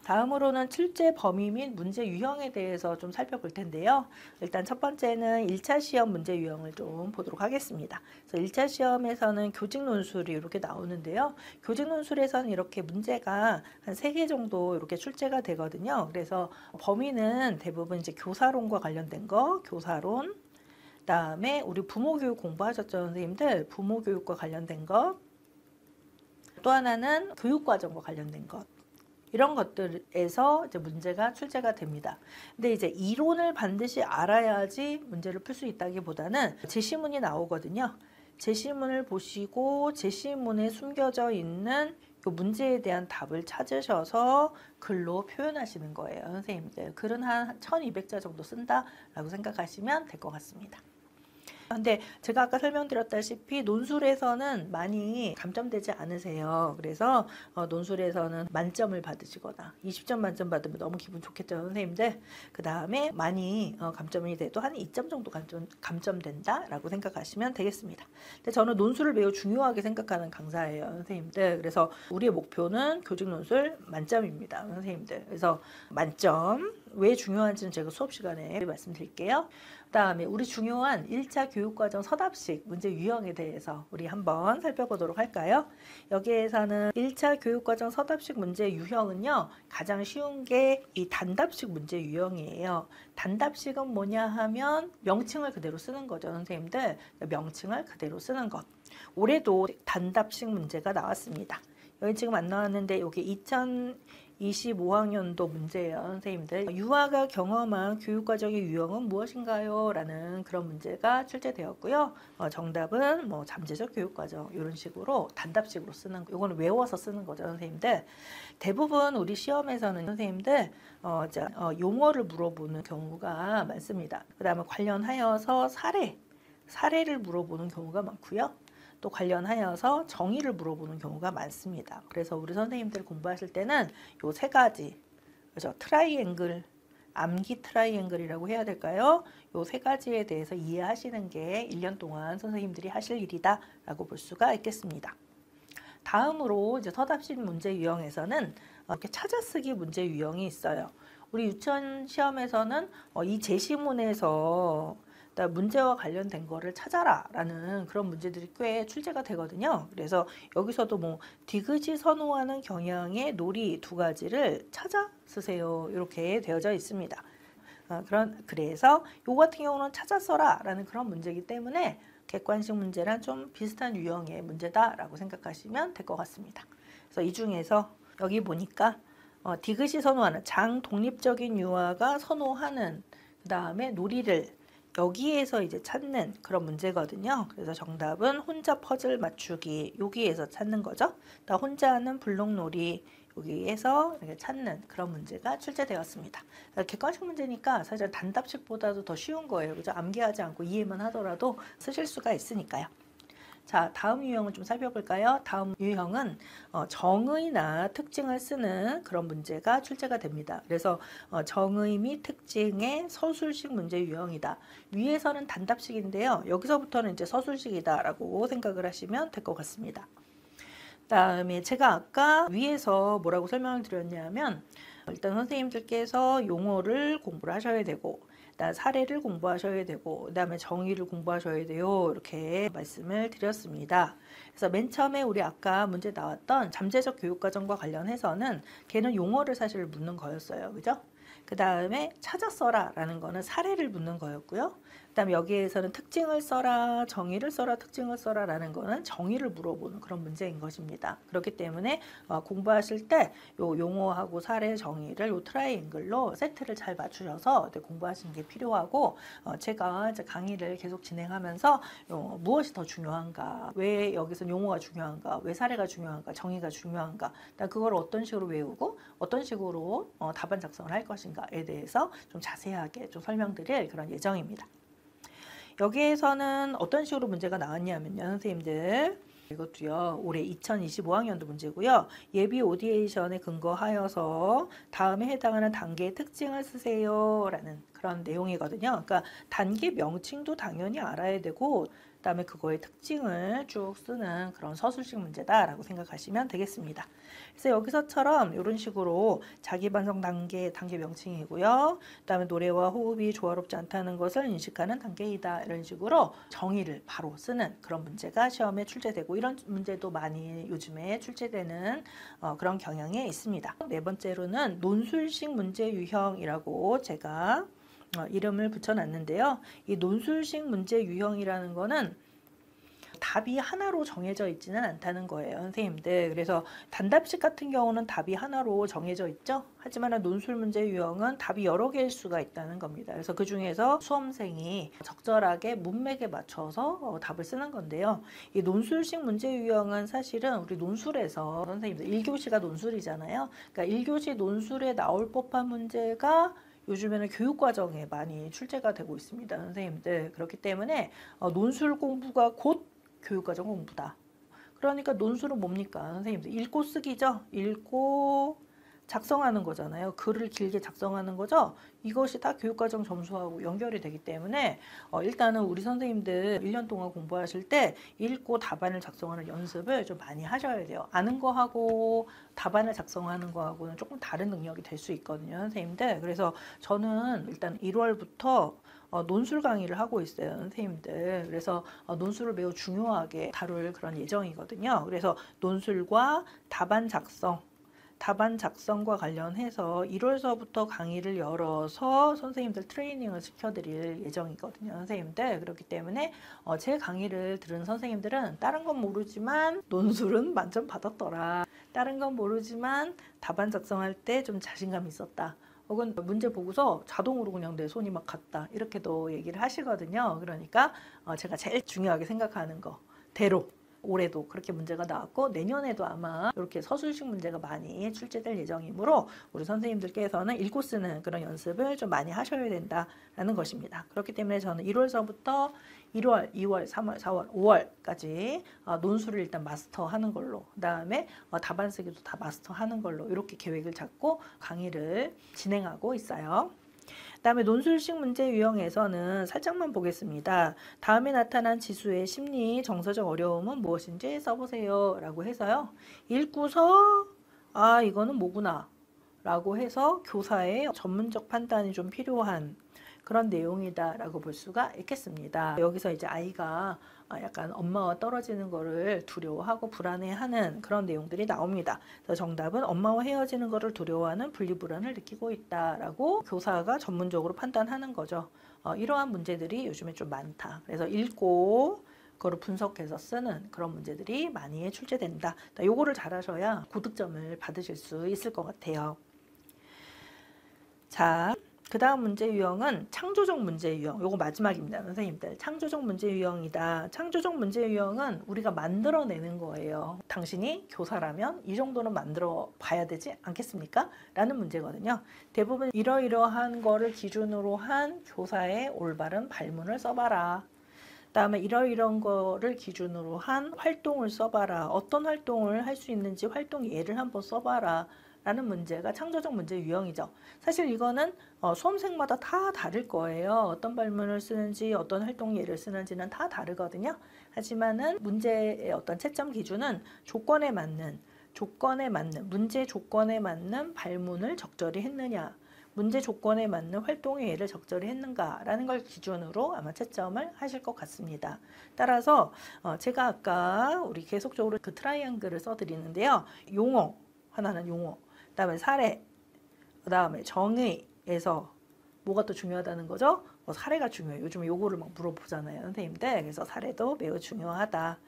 다음으로는 출제 범위 및 문제 유형에 대해서 좀 살펴볼 텐데요. 일단 첫 번째는 1차 시험 문제 유형을 좀 보도록 하겠습니다. 그래서 1차 시험에서는 교직 논술이 이렇게 나오는데요. 교직 논술에서는 이렇게 문제가 한 3개 정도 이렇게 출제가 되거든요. 그래서 범위는 대부분 이제 교사론과 관련된 거, 교사론, 그다음에 우리 부모 교육 공부하셨죠, 선생님들? 부모 교육과 관련된 것. 또 하나는 교육과정과 관련된 것. 이런 것들에서 이제 문제가 출제가 됩니다. 근데 이제 이론을 반드시 알아야지 문제를 풀 수 있다기보다는 제시문이 나오거든요. 제시문을 보시고 제시문에 숨겨져 있는 그 문제에 대한 답을 찾으셔서 글로 표현하시는 거예요, 선생님들. 글은 한 1200자 정도 쓴다라고 생각하시면 될 것 같습니다. 근데 제가 아까 설명드렸다시피 논술에서는 많이 감점되지 않으세요. 그래서 논술에서는 만점을 받으시거나 20점 만점 받으면 너무 기분 좋겠죠, 선생님들. 그 다음에 많이 감점이 돼도 한 2점 정도 감점된다라고 생각하시면 되겠습니다. 근데 저는 논술을 매우 중요하게 생각하는 강사예요, 선생님들. 그래서 우리의 목표는 교직 논술 만점입니다, 선생님들. 그래서 만점 왜 중요한지는 제가 수업 시간에 말씀드릴게요. 그다음에 우리 중요한 1차 교육과정 서답식 문제 유형에 대해서 우리 한번 살펴보도록 할까요? 여기에서는 1차 교육과정 서답식 문제 유형은요, 가장 쉬운 게 이 단답식 문제 유형이에요. 단답식은 뭐냐 하면 명칭을 그대로 쓰는 거죠, 선생님들. 명칭을 그대로 쓰는 것. 올해도 단답식 문제가 나왔습니다. 여기 지금 안 나왔는데 여기 2025학년도 문제예요, 선생님들. 유아가 경험한 교육과정의 유형은 무엇인가요? 라는 그런 문제가 출제되었고요. 정답은 뭐 잠재적 교육과정 이런 식으로 단답식으로 쓰는 거. 이거는 외워서 쓰는 거죠, 선생님들. 대부분 우리 시험에서는 선생님들 용어를 물어보는 경우가 많습니다. 그 다음에 관련하여서 사례를 물어보는 경우가 많고요. 또 관련하여서 정의를 물어보는 경우가 많습니다. 그래서 우리 선생님들 공부하실 때는 요 세 가지, 그죠? 트라이앵글, 암기 트라이앵글이라고 해야 될까요? 요 세 가지에 대해서 이해하시는 게 1년 동안 선생님들이 하실 일이다라고 볼 수가 있겠습니다. 다음으로 이제 서답식 문제 유형에서는 이렇게 찾아쓰기 문제 유형이 있어요. 우리 유치원 시험에서는 이 제시문에서 문제와 관련된 거를 찾아라 라는 그런 문제들이 꽤 출제가 되거든요. 그래서 여기서도 뭐 디귿이 선호하는 경향의 놀이 두 가지를 찾아 쓰세요, 이렇게 되어져 있습니다. 그래서 요 같은 경우는 찾아 써라 라는 그런 문제이기 때문에 객관식 문제랑 좀 비슷한 유형의 문제다라고 생각하시면 될 것 같습니다. 그래서 이 중에서 여기 보니까 디귿이 선호하는 장독립적인 유아가 선호하는, 그 다음에 놀이를 여기에서 이제 찾는 그런 문제거든요. 그래서 정답은 혼자 퍼즐 맞추기, 여기에서 찾는 거죠. 혼자 하는 블록놀이, 여기에서 이렇게 찾는 그런 문제가 출제되었습니다. 객관식 문제니까 사실 단답식보다도 더 쉬운 거예요, 그죠? 암기하지 않고 이해만 하더라도 쓰실 수가 있으니까요. 자, 다음 유형을 좀 살펴볼까요? 다음 유형은 정의나 특징을 쓰는 그런 문제가 출제가 됩니다. 그래서 정의 및 특징의 서술식 문제 유형이다. 위에서는 단답식인데요. 여기서부터는 이제 서술식이다라고 생각을 하시면 될 것 같습니다. 그다음에 제가 아까 위에서 뭐라고 설명을 드렸냐면, 일단 선생님들께서 용어를 공부를 하셔야 되고, 사례를 공부하셔야 되고, 그 다음에 정의를 공부하셔야 돼요, 이렇게 말씀을 드렸습니다. 그래서 맨 처음에 우리 아까 문제 나왔던 잠재적 교육과정과 관련해서는 걔는 용어를 사실 묻는 거였어요, 그죠? 그 다음에 찾아 써라 라는 거는 사례를 묻는 거였고요. 그 다음에 여기에서는 특징을 써라, 정의를 써라, 특징을 써라 라는 거는 정의를 물어보는 그런 문제인 것입니다. 그렇기 때문에 공부하실 때 요 용어하고 사례, 정의를 요 트라이앵글로 세트를 잘 맞추셔서 공부하시는 게 필요하고, 제가 이제 강의를 계속 진행하면서 무엇이 더 중요한가, 왜 여기서 용어가 중요한가, 왜 사례가 중요한가, 정의가 중요한가, 그걸 어떤 식으로 외우고 어떤 식으로 답안 작성을 할 것인가에 대해서 좀 자세하게 좀 설명드릴 그런 예정입니다. 여기에서는 어떤 식으로 문제가 나왔냐면요, 선생님들. 이것도요, 올해 2025학년도 문제고요. 예비 오디에이션에 근거하여서 다음에 해당하는 단계의 특징을 쓰세요 라는 그런 내용이거든요. 그러니까 단계 명칭도 당연히 알아야 되고, 그 다음에 그거의 특징을 쭉 쓰는 그런 서술식 문제다라고 생각하시면 되겠습니다. 그래서 여기서처럼 이런 식으로 자기 반성 단계 명칭이고요. 그 다음에 노래와 호흡이 조화롭지 않다는 것을 인식하는 단계이다, 이런 식으로 정의를 바로 쓰는 그런 문제가 시험에 출제되고, 이런 문제도 많이 요즘에 출제되는 그런 경향에 있습니다. 네 번째로는 논술식 문제 유형이라고 제가 이름을 붙여놨는데요. 이 논술식 문제 유형이라는 거는 답이 하나로 정해져 있지는 않다는 거예요, 선생님들. 그래서 단답식 같은 경우는 답이 하나로 정해져 있죠. 하지만 논술 문제 유형은 답이 여러 개일 수가 있다는 겁니다. 그래서 그 중에서 수험생이 적절하게 문맥에 맞춰서 답을 쓰는 건데요. 이 논술식 문제 유형은 사실은 우리 논술에서 선생님들 1교시가 논술이잖아요. 그러니까 1교시 논술에 나올 법한 문제가 요즘에는 교육과정에 많이 출제가 되고 있습니다, 선생님들. 그렇기 때문에 논술 공부가 곧 교육과정 공부다. 그러니까 논술은 뭡니까, 선생님들? 읽고 쓰기죠. 읽고 작성하는 거잖아요. 글을 길게 작성하는 거죠. 이것이 다 교육과정 점수하고 연결이 되기 때문에 일단은 우리 선생님들 1년 동안 공부하실 때 읽고 답안을 작성하는 연습을 좀 많이 하셔야 돼요. 아는 거하고 답안을 작성하는 거하고는 조금 다른 능력이 될 수 있거든요, 선생님들. 그래서 저는 일단 1월부터 논술 강의를 하고 있어요, 선생님들. 그래서 논술을 매우 중요하게 다룰 그런 예정이거든요. 그래서 논술과 답안 작성과 관련해서 1월서부터 강의를 열어서 선생님들 트레이닝을 시켜드릴 예정이거든요, 선생님들. 그렇기 때문에 제 강의를 들은 선생님들은 다른 건 모르지만 논술은 만점 받았더라. 다른 건 모르지만 답안 작성할 때 좀 자신감이 있었다. 혹은 문제 보고서 자동으로 그냥 내 손이 막 갔다. 이렇게도 얘기를 하시거든요. 그러니까 제가 제일 중요하게 생각하는 거 대로 올해도 그렇게 문제가 나왔고 내년에도 아마 이렇게 서술식 문제가 많이 출제될 예정이므로 우리 선생님들께서는 읽고 쓰는 그런 연습을 좀 많이 하셔야 된다라는 것입니다. 그렇기 때문에 저는 1월서부터 1월, 2월, 3월, 4월, 5월까지 논술을 일단 마스터하는 걸로, 그 다음에 답안 쓰기도 다 마스터하는 걸로 이렇게 계획을 잡고 강의를 진행하고 있어요. 그다음에 논술식 문제 유형에서는 살짝만 보겠습니다. 다음에 나타난 지수의 심리 정서적 어려움은 무엇인지 써보세요 라고 해서요. 읽고서 이거는 뭐구나 라고 해서 교사의 전문적 판단이 좀 필요한 그런 내용이다 라고 볼 수가 있겠습니다. 여기서 이제 아이가 약간 엄마와 떨어지는 거를 두려워하고 불안해하는 그런 내용들이 나옵니다. 그래서 정답은 엄마와 헤어지는 거를 두려워하는 분리불안을 느끼고 있다라고 교사가 전문적으로 판단하는 거죠. 이러한 문제들이 요즘에 좀 많다. 그래서 읽고 그거를 분석해서 쓰는 그런 문제들이 많이 출제된다. 요거를 잘하셔야 고득점을 받으실 수 있을 것 같아요. 자, 그 다음 문제 유형은 창조적 문제 유형. 요거 마지막입니다, 선생님들. 창조적 문제 유형이다. 창조적 문제 유형은 우리가 만들어내는 거예요. 당신이 교사라면 이 정도는 만들어 봐야 되지 않겠습니까? 라는 문제거든요. 대부분 이러이러한 거를 기준으로 한 교사의 올바른 발문을 써봐라. 그다음에 이러이런 거를 기준으로 한 활동을 써봐라. 어떤 활동을 할 수 있는지 활동 예를 한번 써봐라. 라는 문제가 창조적 문제 유형이죠. 사실 이거는 수험생마다 다 다를 거예요. 어떤 발문을 쓰는지 어떤 활동 예를 쓰는지는 다 다르거든요. 하지만은 문제의 어떤 채점 기준은 문제 조건에 맞는 발문을 적절히 했느냐, 문제 조건에 맞는 활동의 예를 적절히 했는가라는 걸 기준으로 아마 채점을 하실 것 같습니다. 따라서 제가 아까 우리 계속적으로 그 트라이앵글을 써드리는데요. 용어, 하나는 용어, 그 다음에 사례, 그 다음에 정의에서 뭐가 또 중요하다는 거죠? 사례가 중요해요. 요즘 요거를 막 물어보잖아요, 선생님들. 그래서 사례도 매우 중요하다.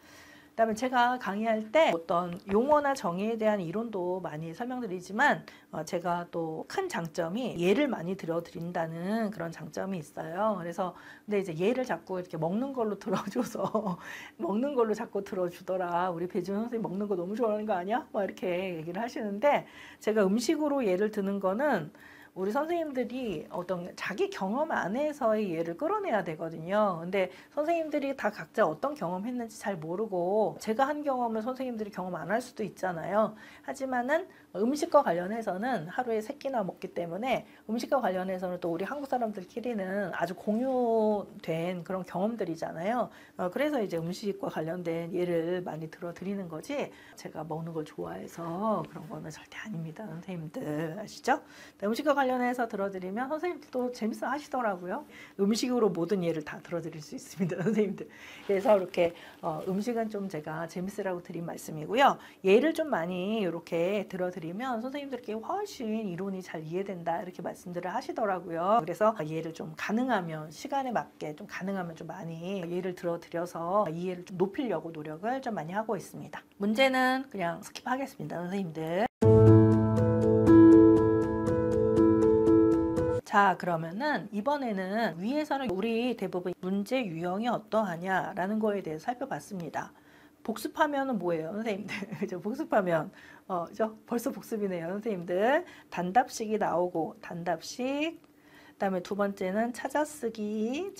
그 다음에 제가 강의할 때 어떤 용어나 정의에 대한 이론도 많이 설명드리지만 제가 또 큰 장점이 예를 많이 들어드린다는 그런 장점이 있어요. 그래서 근데 이제 예를 자꾸 이렇게 먹는 걸로 들어줘서 먹는 걸로 자꾸 들어주더라. 우리 배지훈 선생님 먹는 거 너무 좋아하는 거 아니야? 막 이렇게 얘기를 하시는데 제가 음식으로 예를 드는 거는 우리 선생님들이 어떤 자기 경험 안에서의 예를 끌어내야 되거든요. 근데 선생님들이 다 각자 어떤 경험했는지 잘 모르고 제가 한 경험을 선생님들이 경험 안 할 수도 있잖아요. 하지만은 음식과 관련해서는 하루에 3끼나 먹기 때문에 음식과 관련해서는 또 우리 한국 사람들끼리는 아주 공유된 그런 경험들이잖아요. 그래서 이제 음식과 관련된 예를 많이 들어드리는 거지 제가 먹는 걸 좋아해서 그런 거는 절대 아닙니다, 선생님들. 아시죠? 음식과 관련해서 들어드리면 선생님들도 재밌어 하시더라고요. 음식으로 모든 예를 다 들어드릴 수 있습니다, 선생님들. 그래서 이렇게 음식은 좀 제가 재밌으라고 드린 말씀이고요. 예를 좀 많이 이렇게 들어드리면 선생님들께 훨씬 이론이 잘 이해된다 이렇게 말씀들을 하시더라고요. 그래서 예를 좀 가능하면 시간에 맞게 좀 가능하면 좀 많이 예를 들어드려서 이해를 좀 높이려고 노력을 좀 많이 하고 있습니다. 문제는 그냥 스킵하겠습니다, 선생님들. 자, 그러면은 이번에는 위에서는 우리 대부분 문제 유형이 어떠하냐라는 거에 대해서 살펴봤습니다. 복습하면은 뭐예요, 선생님들? 그죠? 복습하면 벌써 복습이네요, 선생님들. 단답식이 나오고 단답식, 그다음에 두 번째는 찾아쓰기,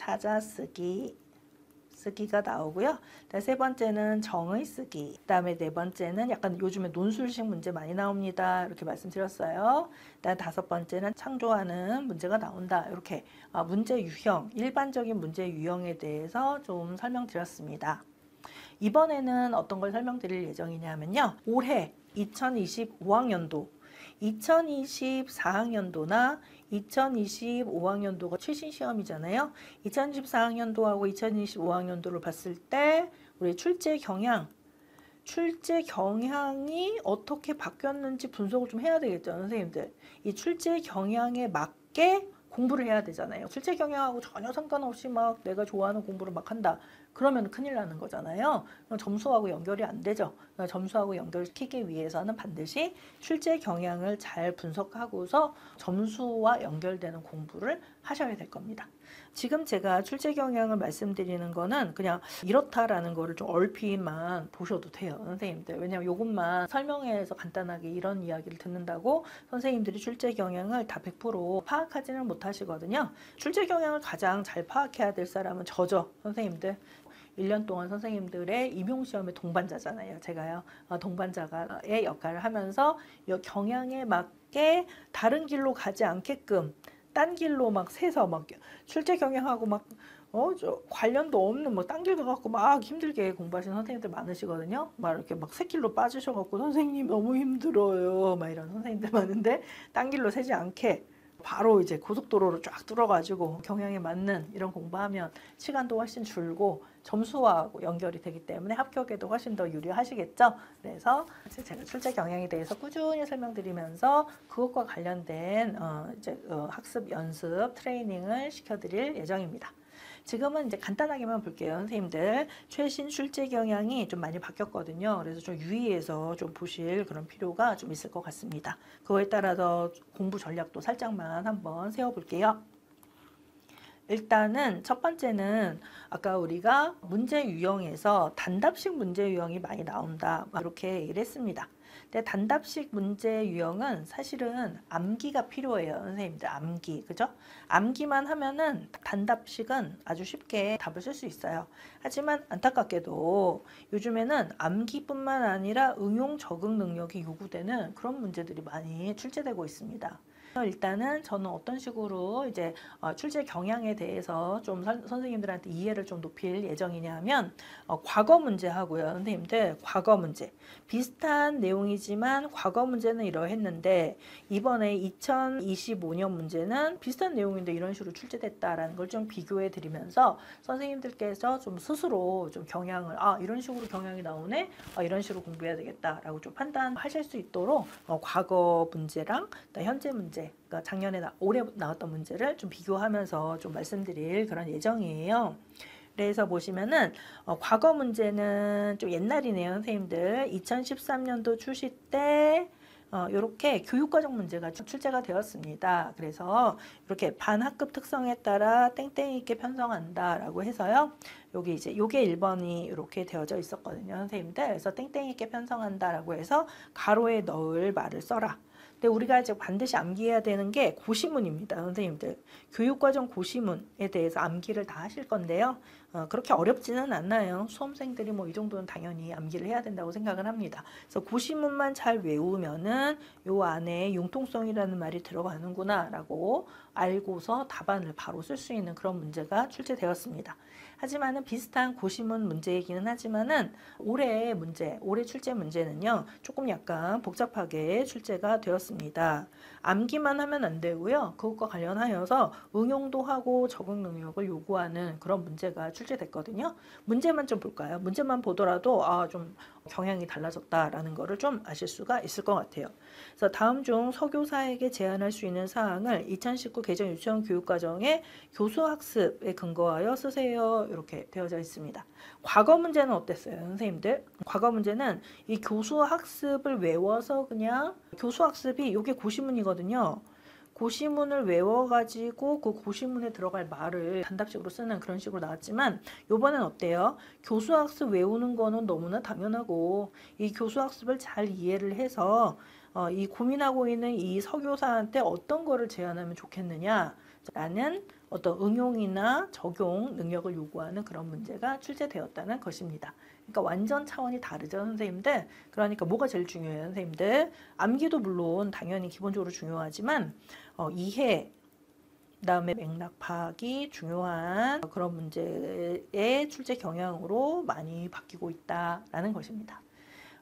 쓰기가 나오고요. 세 번째는 정의 쓰기. 그다음에 네 번째는 약간 요즘에 논술식 문제 많이 나옵니다. 이렇게 말씀드렸어요. 그다음에 다섯 번째는 창조하는 문제가 나온다. 이렇게 문제 유형, 일반적인 문제 유형에 대해서 좀 설명드렸습니다. 이번에는 어떤 걸 설명드릴 예정이냐면요. 올해 2025학년도, 2024학년도나 2025학년도가 최신 시험이잖아요. 2024학년도하고 2025학년도를 봤을 때 우리 출제 경향이 어떻게 바뀌었는지 분석을 좀 해야 되겠죠, 선생님들. 이 출제 경향에 맞게 공부를 해야 되잖아요. 출제 경향하고 전혀 상관없이 막 내가 좋아하는 공부를 막 한다. 그러면 큰일 나는 거잖아요. 점수하고 연결이 안 되죠. 점수하고 연결시키기 위해서는 반드시 출제 경향을 잘 분석하고서 점수와 연결되는 공부를 하셔야 될 겁니다. 지금 제가 출제 경향을 말씀드리는 거는 그냥 이렇다라는 거를 좀 얼핏만 보셔도 돼요, 선생님들. 왜냐면 이것만 설명해서 간단하게 이런 이야기를 듣는다고 선생님들이 출제 경향을 다 100% 파악하지는 못하시거든요. 출제 경향을 가장 잘 파악해야 될 사람은 저죠, 선생님들. 1년 동안 선생님들의 임용시험의 동반자잖아요. 제가요. 동반자의 역할을 하면서 이 경향에 맞게 다른 길로 가지 않게끔 딴 길로 막 새서 막 출제 경향하고 막 저 관련도 없는 뭐 딴 길 가갖고 막 힘들게 공부하시는 선생님들 많으시거든요. 막 이렇게 막 새길로 빠지셔갖고 선생님 너무 힘들어요. 막 이런 선생님들 많은데 딴 길로 새지 않게 바로 이제 고속도로로 쫙 뚫어가지고 경향에 맞는 이런 공부하면 시간도 훨씬 줄고 점수하고 연결이 되기 때문에 합격에도 훨씬 더 유리하시겠죠. 그래서 제가 출제 경향에 대해서 꾸준히 설명드리면서 그것과 관련된 학습, 연습, 트레이닝을 시켜드릴 예정입니다. 지금은 이제 간단하게만 볼게요, 선생님들. 최신 출제 경향이 좀 많이 바뀌었거든요. 그래서 좀 유의해서 좀 보실 그런 필요가 좀 있을 것 같습니다. 그거에 따라서 공부 전략도 살짝만 한번 세워볼게요. 일단은 첫 번째는 아까 우리가 문제 유형에서 단답식 문제 유형이 많이 나온다, 이렇게 얘기를 했습니다. 근데 단답식 문제 유형은 사실은 암기가 필요해요, 선생님들. 암기, 그죠? 암기만 하면은 단답식은 아주 쉽게 답을 쓸 수 있어요. 하지만 안타깝게도 요즘에는 암기뿐만 아니라 응용 적응 능력이 요구되는 그런 문제들이 많이 출제되고 있습니다. 일단은 저는 어떤 식으로 이제 출제 경향에 대해서 좀 선생님들한테 이해를 좀 높일 예정이냐면 과거 문제하고요, 선생님들. 과거 문제 비슷한 내용이지만 과거 문제는 이러했는데 이번에 2025년 문제는 비슷한 내용인데 이런 식으로 출제됐다라는 걸 좀 비교해 드리면서 선생님들께서 좀 스스로 좀 경향을 이런 식으로 경향이 나오네, 이런 식으로 공부해야 되겠다라고 좀 판단하실 수 있도록 과거 문제랑 현재 문제, 그러니까 작년에 올해 나왔던 문제를 좀 비교하면서 좀 말씀드릴 그런 예정이에요. 그래서 보시면은 과거 문제는 좀 옛날이네요, 선생님들. 2013년도 출시 때 이렇게 교육과정 문제가 출제가 되었습니다. 그래서 이렇게 반학급 특성에 따라 땡땡 있게 편성한다라고 해서요. 여기 이제 요게 1번이 이렇게 되어져 있었거든요, 선생님들. 그래서 땡땡 있게 편성한다라고 해서 가로에 넣을 말을 써라. 근데 우리가 이제 반드시 암기해야 되는 게 고시문입니다, 선생님들. 교육과정 고시문에 대해서 암기를 다 하실 건데요. 그렇게 어렵지는 않나요? 수험생들이 뭐 이 정도는 당연히 암기를 해야 된다고 생각을 합니다. 그래서 고시문만 잘 외우면은 요 안에 융통성이라는 말이 들어가는구나 라고 알고서 답안을 바로 쓸 수 있는 그런 문제가 출제되었습니다. 하지만은 비슷한 고시문 문제이기는 하지만은 올해 출제 문제는요, 조금 약간 복잡하게 출제가 되었습니다. 암기만 하면 안 되고요. 그것과 관련하여서 응용도 하고 적응 능력을 요구하는 그런 문제가 출제됐거든요. 문제만 좀 볼까요? 문제만 보더라도 좀 경향이 달라졌다라는 거를 좀 아실 수가 있을 것 같아요. 그래서 다음 중 서교사에게 제안할 수 있는 사항을 2019 개정 유치원 교육과정의 교수학습에 근거하여 쓰세요. 이렇게 되어져 있습니다. 과거 문제는 어땠어요, 선생님들? 과거 문제는 이 교수학습을 외워서 그냥 교수학습이 이게 고시문이거든요. 고시문을 외워가지고 그 고시문에 들어갈 말을 단답식으로 쓰는 그런 식으로 나왔지만 요번엔 어때요? 교수학습 외우는 거는 너무나 당연하고 이 교수학습을 잘 이해를 해서 이 고민하고 있는 이 서교사한테 어떤 거를 제안하면 좋겠느냐. 라는 어떤 응용이나 적용 능력을 요구하는 그런 문제가 출제되었다는 것입니다. 그러니까 완전 차원이 다르죠, 선생님들. 그러니까 뭐가 제일 중요해요, 선생님들? 암기도 물론 당연히 기본적으로 중요하지만 이해, 그다음에 맥락 파악이 중요한 그런 문제의 출제 경향으로 많이 바뀌고 있다라는 것입니다.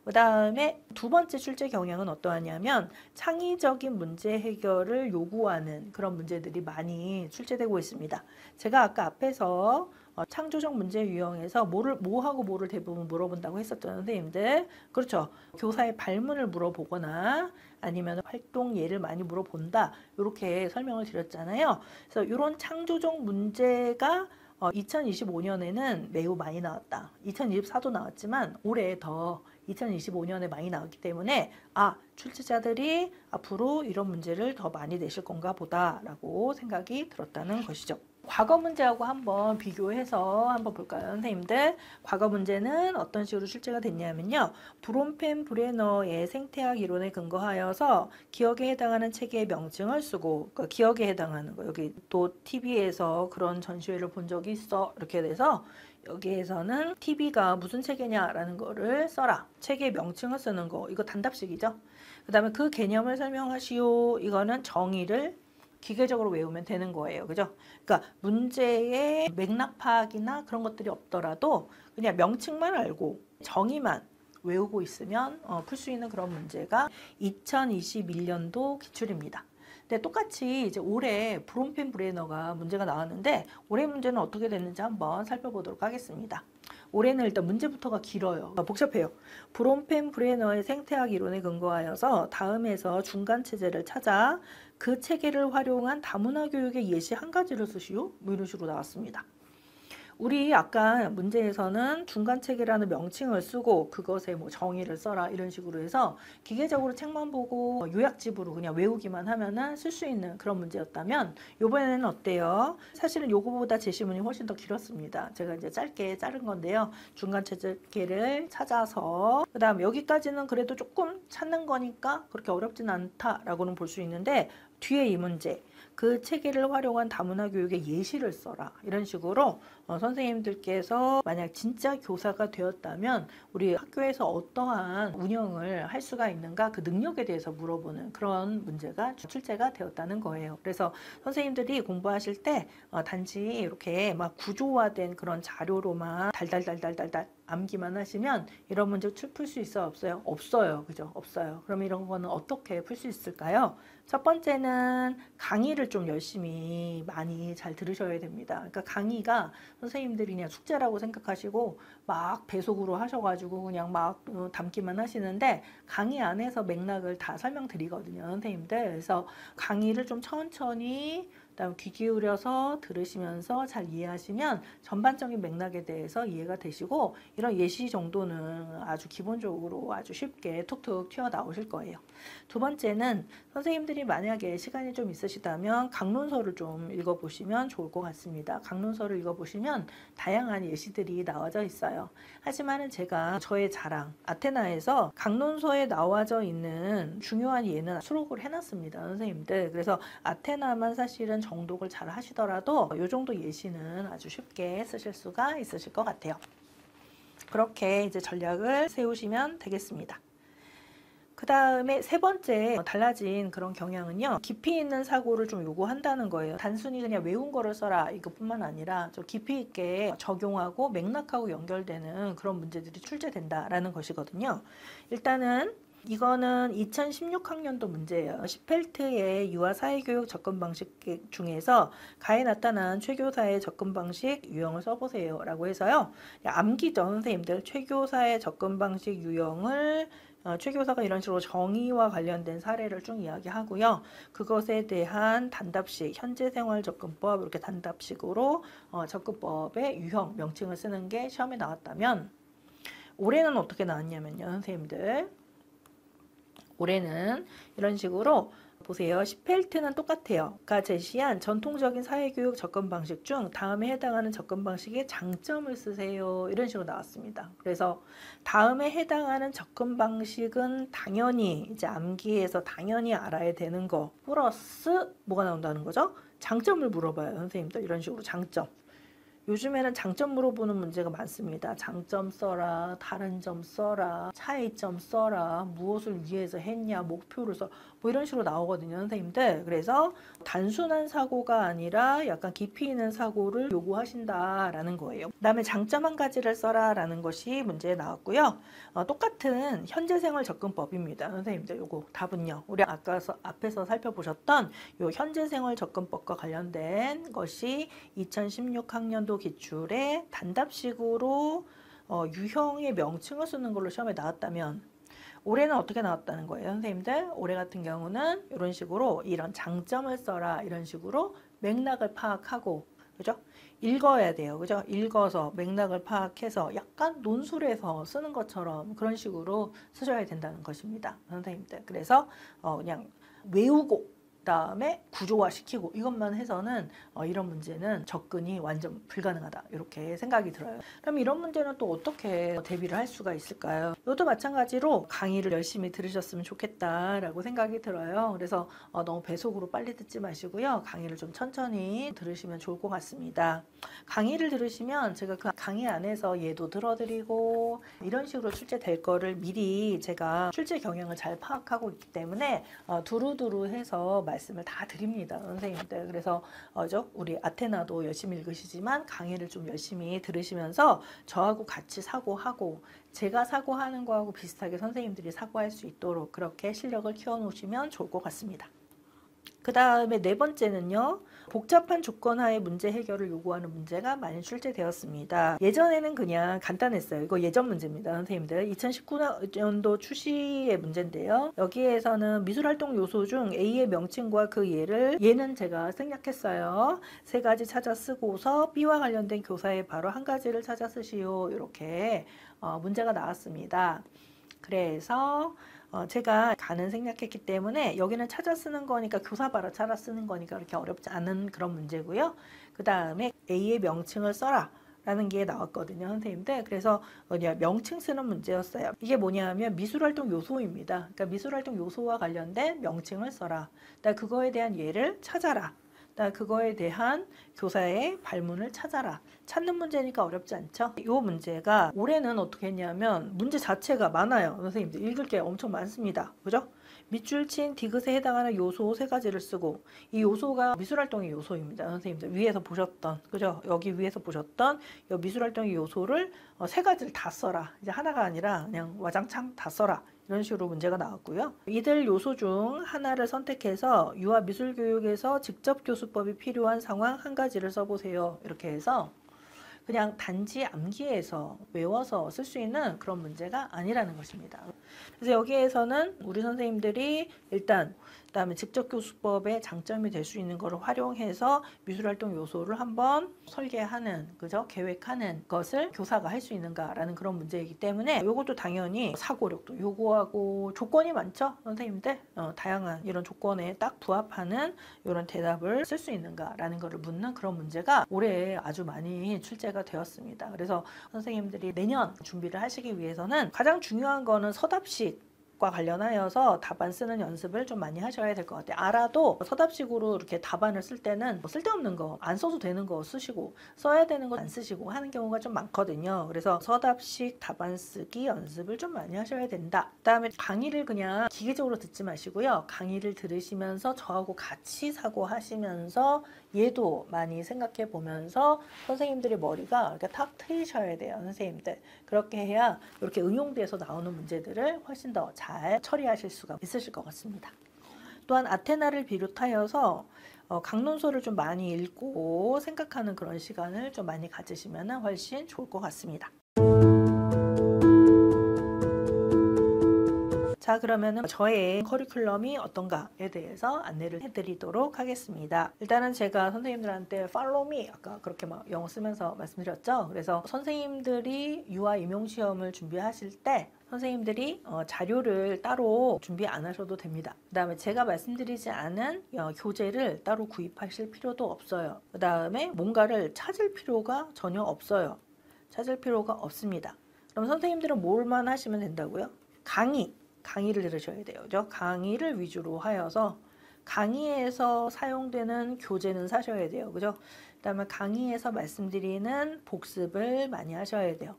그 다음에 두 번째 출제 경향은 어떠하냐면 창의적인 문제 해결을 요구하는 그런 문제들이 많이 출제되고 있습니다. 제가 아까 앞에서 창조적 문제 유형에서 뭐하고 뭐를 대부분 물어본다고 했었죠, 선생님들. 그렇죠. 교사의 발문을 물어보거나 아니면 활동 예를 많이 물어본다. 이렇게 설명을 드렸잖아요. 그래서 이런 창조적 문제가 2025년에는 매우 많이 나왔다. 2024도 나왔지만 올해 더 2025년에 많이 나왔기 때문에 출제자들이 앞으로 이런 문제를 더 많이 내실 건가 보다라고 생각이 들었다는 것이죠. 과거 문제하고 한번 비교해서 한번 볼까요, 선생님들? 과거 문제는 어떤 식으로 출제가 됐냐면요. 브롬펜 브레너의 생태학 이론에 근거하여서 기억에 해당하는 체계의 명칭을 쓰고, 그러니까 기억에 해당하는 거, 여기 또 TV에서 그런 전시회를 본 적이 있어. 이렇게 돼서 여기에서는 TV가 무슨 체계냐라는 거를 써라. 체계의 명칭을 쓰는 거, 이거 단답식이죠. 그 다음에 그 개념을 설명하시오. 이거는 정의를 기계적으로 외우면 되는 거예요. 그죠? 그러니까 문제의 맥락 파악이나 그런 것들이 없더라도 그냥 명칭만 알고 정의만 외우고 있으면 풀 수 있는 그런 문제가 2021년도 기출입니다. 근데 똑같이 이제 올해 브롬펜 브레너가 문제가 나왔는데 올해 문제는 어떻게 됐는지 한번 살펴보도록 하겠습니다. 올해는 일단 문제부터가 길어요. 복잡해요. 브롬펜 브레너의 생태학 이론에 근거하여서 다음에서 중간 체제를 찾아 그 체계를 활용한 다문화 교육의 예시 한 가지를 쓰시오. 뭐 이런 식으로 나왔습니다. 우리 아까 문제에서는 중간 체계라는 명칭을 쓰고 그것에 뭐 정의를 써라 이런 식으로 해서 기계적으로 책만 보고 요약집으로 그냥 외우기만 하면은 쓸 수 있는 그런 문제였다면 이번에는 어때요? 사실은 요거보다 제시문이 훨씬 더 길었습니다. 제가 이제 짧게 자른 건데요. 중간 체계를 찾아서 그다음 여기까지는 그래도 조금 찾는 거니까 그렇게 어렵진 않다라고는 볼 수 있는데 뒤에 이 문제 그 체계를 활용한 다문화 교육의 예시를 써라 이런 식으로 선생님들께서 만약 진짜 교사가 되었다면 우리 학교에서 어떠한 운영을 할 수가 있는가 그 능력에 대해서 물어보는 그런 문제가 출제가 되었다는 거예요. 그래서 선생님들이 공부하실 때 단지 이렇게 막 구조화된 그런 자료로만 달달달달달달 암기만 하시면 이런 문제 풀 수 있어요? 없어요? 없어요. 그죠? 없어요. 그럼 이런 거는 어떻게 풀 수 있을까요? 첫 번째는 강의를 좀 열심히 많이 잘 들으셔야 됩니다. 그러니까 강의가 선생님들이 그냥 숙제라고 생각하시고 막 배속으로 하셔가지고 그냥 막 담기만 하시는데 강의 안에서 맥락을 다 설명드리거든요, 선생님들. 그래서 강의를 좀 천천히 그다음 귀 기울여서 들으시면서 잘 이해하시면 전반적인 맥락에 대해서 이해가 되시고 이런 예시 정도는 아주 기본적으로 아주 쉽게 툭툭 튀어나오실 거예요. 두 번째는 선생님들이 만약에 시간이 좀 있으시다면 강론서를 좀 읽어보시면 좋을 것 같습니다. 강론서를 읽어보시면 다양한 예시들이 나와져 있어요. 하지만은 제가 저의 자랑 아테나에서 강론서에 나와져 있는 중요한 예는 수록을 해놨습니다, 선생님들. 그래서 아테나만 사실은 정독을 잘 하시더라도 이 정도 예시는 아주 쉽게 쓰실 수가 있으실 것 같아요. 그렇게 이제 전략을 세우시면 되겠습니다. 그 다음에 세 번째 달라진 그런 경향은요. 깊이 있는 사고를 좀 요구한다는 거예요. 단순히 그냥 외운 거를 써라 이것뿐만 아니라 좀 깊이 있게 적용하고 맥락하고 연결되는 그런 문제들이 출제된다라는 것이거든요. 일단은 이거는 2016학년도 문제예요. 시펠트의 유아 사회교육 접근 방식 중에서 가에 나타난 최교사의 접근 방식 유형을 써보세요 라고 해서요. 암기죠, 선생님들. 최교사의 접근 방식 유형을 최교사가 이런 식으로 정의와 관련된 사례를 쭉 이야기하고요. 그것에 대한 단답식, 현재생활접근법 이렇게 단답식으로 접근법의 유형, 명칭을 쓰는 게 시험에 나왔다면 올해는 어떻게 나왔냐면요, 선생님들. 올해는 이런 식으로 보세요. 시펠트는 똑같아요. 가 제시한 전통적인 사회교육 접근 방식 중 다음에 해당하는 접근 방식의 장점을 쓰세요. 이런 식으로 나왔습니다. 그래서 다음에 해당하는 접근 방식은 당연히 이제 암기에서 당연히 알아야 되는 거 플러스 뭐가 나온다는 거죠? 장점을 물어봐요. 선생님들 이런 식으로 장점. 요즘에는 장점 물어보는 문제가 많습니다. 장점 써라, 다른 점 써라, 차이점 써라, 무엇을 위해서 했냐, 목표를 써, 뭐 이런 식으로 나오거든요, 선생님들. 그래서 단순한 사고가 아니라 약간 깊이 있는 사고를 요구하신다라는 거예요. 그다음에 장점 한 가지를 써라라는 것이 문제에 나왔고요. 똑같은 현재생활 접근법입니다, 선생님들. 요거 답은요. 우리 아까 앞에서 살펴보셨던 요 현재생활 접근법과 관련된 것이 2016학년도 기출에 단답식으로 유형의 명칭을 쓰는 걸로 시험에 나왔다면 올해는 어떻게 나왔다는 거예요, 선생님들? 올해 같은 경우는 이런 식으로 이런 장점을 써라 이런 식으로 맥락을 파악하고 그죠? 읽어야 돼요. 그죠? 읽어서 맥락을 파악해서 약간 논술에서 쓰는 것처럼 그런 식으로 쓰셔야 된다는 것입니다, 선생님들. 그래서 그냥 외우고 그다음에 구조화시키고 이것만 해서는 이런 문제는 접근이 완전 불가능하다 이렇게 생각이 들어요. 그럼 이런 문제는 또 어떻게 대비를 할 수가 있을까요? 이것도 마찬가지로 강의를 열심히 들으셨으면 좋겠다라고 생각이 들어요. 그래서 너무 배속으로 빨리 듣지 마시고요. 강의를 좀 천천히 들으시면 좋을 것 같습니다. 강의를 들으시면 제가 그 강의 안에서 예도 들어드리고 이런 식으로 출제될 거를 미리 제가 출제 경향을 잘 파악하고 있기 때문에 두루두루 해서 말씀을 다 드립니다, 선생님들. 그래서 우리 아테나도 열심히 읽으시지만 강의를 좀 열심히 들으시면서 저하고 같이 사고하고 제가 사고하는 거하고 비슷하게 선생님들이 사고할 수 있도록 그렇게 실력을 키워놓으시면 좋을 것 같습니다. 그 다음에 네 번째는요. 복잡한 조건 하에 문제 해결을 요구하는 문제가 많이 출제되었습니다. 예전에는 그냥 간단했어요. 이거 예전 문제입니다, 선생님들. 2019년도 출시의 문제인데요. 여기에서는 미술활동 요소 중 A의 명칭과 그 얘는 제가 생략했어요. 세 가지 찾아 쓰고서 B와 관련된 교사의 바로 한 가지를 찾아 쓰시오. 이렇게 문제가 나왔습니다. 그래서 제가 가는 생략했기 때문에 여기는 찾아 쓰는 거니까 교사 바로 찾아 쓰는 거니까 그렇게 어렵지 않은 그런 문제고요. 그 다음에 A의 명칭을 써라 라는 게 나왔거든요, 선생님들. 그래서 명칭 쓰는 문제였어요. 이게 뭐냐면 미술활동 요소입니다. 그러니까 미술활동 요소와 관련된 명칭을 써라. 그거에 대한 예를 찾아라. 그거에 대한 교사의 발문을 찾아라. 찾는 문제니까 어렵지 않죠? 이 문제가 올해는 어떻게 했냐면 문제 자체가 많아요. 선생님들 읽을 게 엄청 많습니다. 그죠? 밑줄 친 디귿에 해당하는 요소 세 가지를 쓰고 이 요소가 미술활동의 요소입니다. 선생님들 위에서 보셨던 그죠? 여기 위에서 보셨던 이 미술활동의 요소를 세 가지를 다 써라. 이제 하나가 아니라 그냥 와장창 다 써라. 이런 식으로 문제가 나왔고요. 이들 요소 중 하나를 선택해서 유아 미술교육에서 직접 교수법이 필요한 상황 한 가지를 써보세요. 이렇게 해서 그냥 단지 암기해서 외워서 쓸 수 있는 그런 문제가 아니라는 것입니다. 그래서 여기에서는 우리 선생님들이 일단 그다음에 직접 교수법의 장점이 될 수 있는 것을 활용해서 미술활동 요소를 한번 설계하는 그죠? 계획하는 것을 교사가 할 수 있는가라는 그런 문제이기 때문에 이것도 당연히 사고력도 요구하고 조건이 많죠, 선생님들. 다양한 이런 조건에 딱 부합하는 이런 대답을 쓸 수 있는가라는 것을 묻는 그런 문제가 올해 아주 많이 출제가 되었습니다. 그래서 선생님들이 내년 준비를 하시기 위해서는 가장 중요한 거는 서답식 과 관련하여서 답안 쓰는 연습을 좀 많이 하셔야 될 것 같아요. 알아도 서답식으로 이렇게 답안을 쓸 때는 쓸데없는 거 안 써도 되는 거 쓰시고 써야 되는 거 안 쓰시고 하는 경우가 좀 많거든요. 그래서 서답식 답안 쓰기 연습을 좀 많이 하셔야 된다. 그다음에 강의를 그냥 기계적으로 듣지 마시고요. 강의를 들으시면서 저하고 같이 사고하시면서 얘도 많이 생각해 보면서 선생님들의 머리가 이렇게 탁 트이셔야 돼요, 선생님들. 그렇게 해야 이렇게 응용돼서 나오는 문제들을 훨씬 더 잘 처리하실 수가 있으실 것 같습니다. 또한 아테나를 비롯하여서 강론서를 좀 많이 읽고 생각하는 그런 시간을 좀 많이 가지시면 훨씬 좋을 것 같습니다. 자, 그러면은 저의 커리큘럼이 어떤가에 대해서 안내를 해드리도록 하겠습니다. 일단은 제가 선생님들한테 follow me 아까 그렇게 막 영어 쓰면서 말씀드렸죠. 그래서 선생님들이 유아 임용시험을 준비하실 때 선생님들이 자료를 따로 준비 안 하셔도 됩니다. 그 다음에 제가 말씀드리지 않은 교재를 따로 구입하실 필요도 없어요. 그 다음에 뭔가를 찾을 필요가 전혀 없어요. 찾을 필요가 없습니다. 그럼 선생님들은 뭘만 하시면 된다고요? 강의를 들으셔야 돼요. 그죠? 강의를 위주로 하여서 강의에서 사용되는 교재는 사셔야 돼요. 그죠? 그다음에 강의에서 말씀드리는 복습을 많이 하셔야 돼요.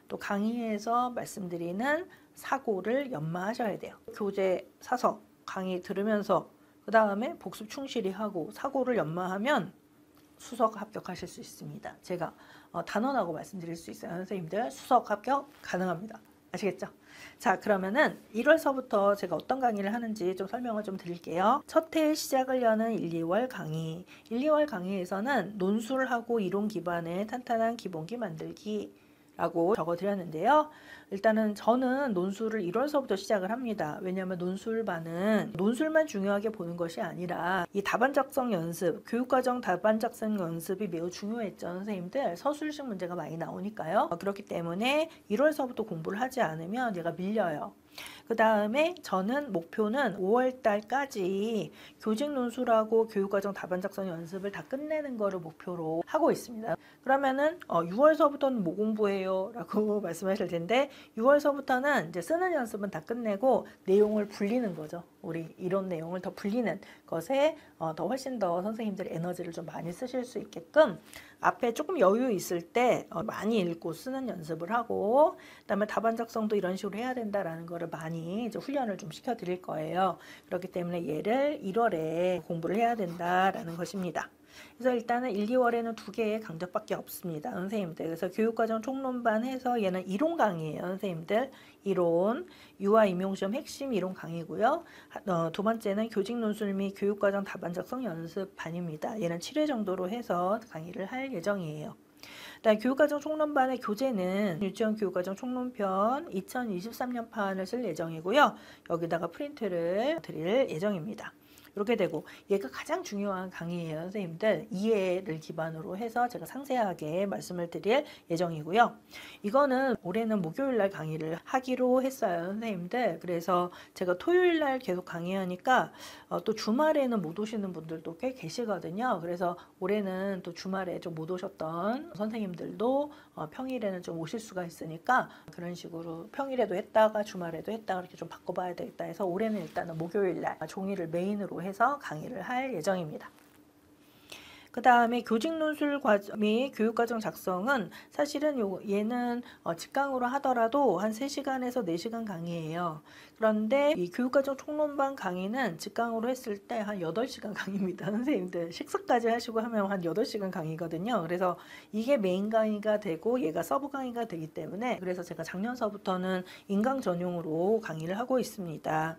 또 강의에서 말씀드리는 사고를 연마하셔야 돼요. 교재 사서 강의 들으면서 그 다음에 복습 충실히 하고 사고를 연마하면 수석 합격하실 수 있습니다. 제가 단언하고 말씀드릴 수 있어요. 선생님들 수석 합격 가능합니다. 아시겠죠? 자, 그러면은 1월서부터 제가 어떤 강의를 하는지 좀 설명을 좀 드릴게요. 첫 해 시작을 여는 1, 2월 강의. 1, 2월 강의에서는 논술하고 이론 기반의 탄탄한 기본기 만들기 라고 적어드렸는데요. 일단은 저는 논술을 1월서부터 시작을 합니다. 왜냐하면 논술반은 논술만 중요하게 보는 것이 아니라 이 답안 작성 연습, 교육과정 답안 작성 연습이 매우 중요했죠. 선생님들 서술식 문제가 많이 나오니까요. 그렇기 때문에 1월서부터 공부를 하지 않으면 얘가 밀려요. 그 다음에 저는 목표는 5월 달까지 교직 논술하고 교육과정 답안 작성 연습을 다 끝내는 거를 목표로 하고 있습니다. 그러면은 6월서부터는 뭐 공부해요? 라고 말씀하실 텐데 6월서부터는 이제 쓰는 연습은 다 끝내고 내용을 불리는 거죠. 우리 이론 내용을 더 불리는 것에 더 훨씬 더 선생님들의 에너지를 좀 많이 쓰실 수 있게끔 앞에 조금 여유 있을 때 많이 읽고 쓰는 연습을 하고 그다음에 답안 작성도 이런 식으로 해야 된다라는 거를 많이 이제 훈련을 좀 시켜 드릴 거예요. 그렇기 때문에 얘를 1월에 공부를 해야 된다라는 것입니다. 그래서 일단은 1, 2월에는 2개의 강좌밖에 없습니다. 선생님들. 그래서 교육과정 총론반 해서 얘는 이론 강의예요. 선생님들. 이론, 유아 임용시험 핵심 이론 강의고요. 두 번째는 교직 논술 및 교육과정 답안 작성 연습반입니다. 얘는 7회 정도로 해서 강의를 할 예정이에요. 교육과정 총론반의 교재는 유치원 교육과정 총론편 2023년판을 쓸 예정이고요. 여기다가 프린트를 드릴 예정입니다. 이렇게 되고 얘가 가장 중요한 강의예요. 선생님들 이해를 기반으로 해서 제가 상세하게 말씀을 드릴 예정이고요. 이거는 올해는 목요일날 강의를 하기로 했어요. 선생님들 그래서 제가 토요일날 계속 강의하니까 또 주말에는 못 오시는 분들도 꽤 계시거든요. 그래서 올해는 또 주말에 좀 못 오셨던 선생님들도 평일에는 좀 오실 수가 있으니까 그런 식으로 평일에도 했다가 주말에도 했다가 이렇게 좀 바꿔봐야 되겠다 해서 올해는 일단은 목요일날 종이를 메인으로 해서 강의를 할 예정입니다. 그 다음에 교직 논술 및 교육과정 작성은 사실은 얘는 직강으로 하더라도 한 3시간에서 4시간 강의예요. 그런데 이 교육과정 총론반 강의는 직강으로 했을 때 한 8시간 강의입니다. 선생님들 식사까지 하시고 하면 한 8시간 강의거든요. 그래서 이게 메인 강의가 되고 얘가 서브 강의가 되기 때문에 그래서 제가 작년서부터는 인강 전용으로 강의를 하고 있습니다.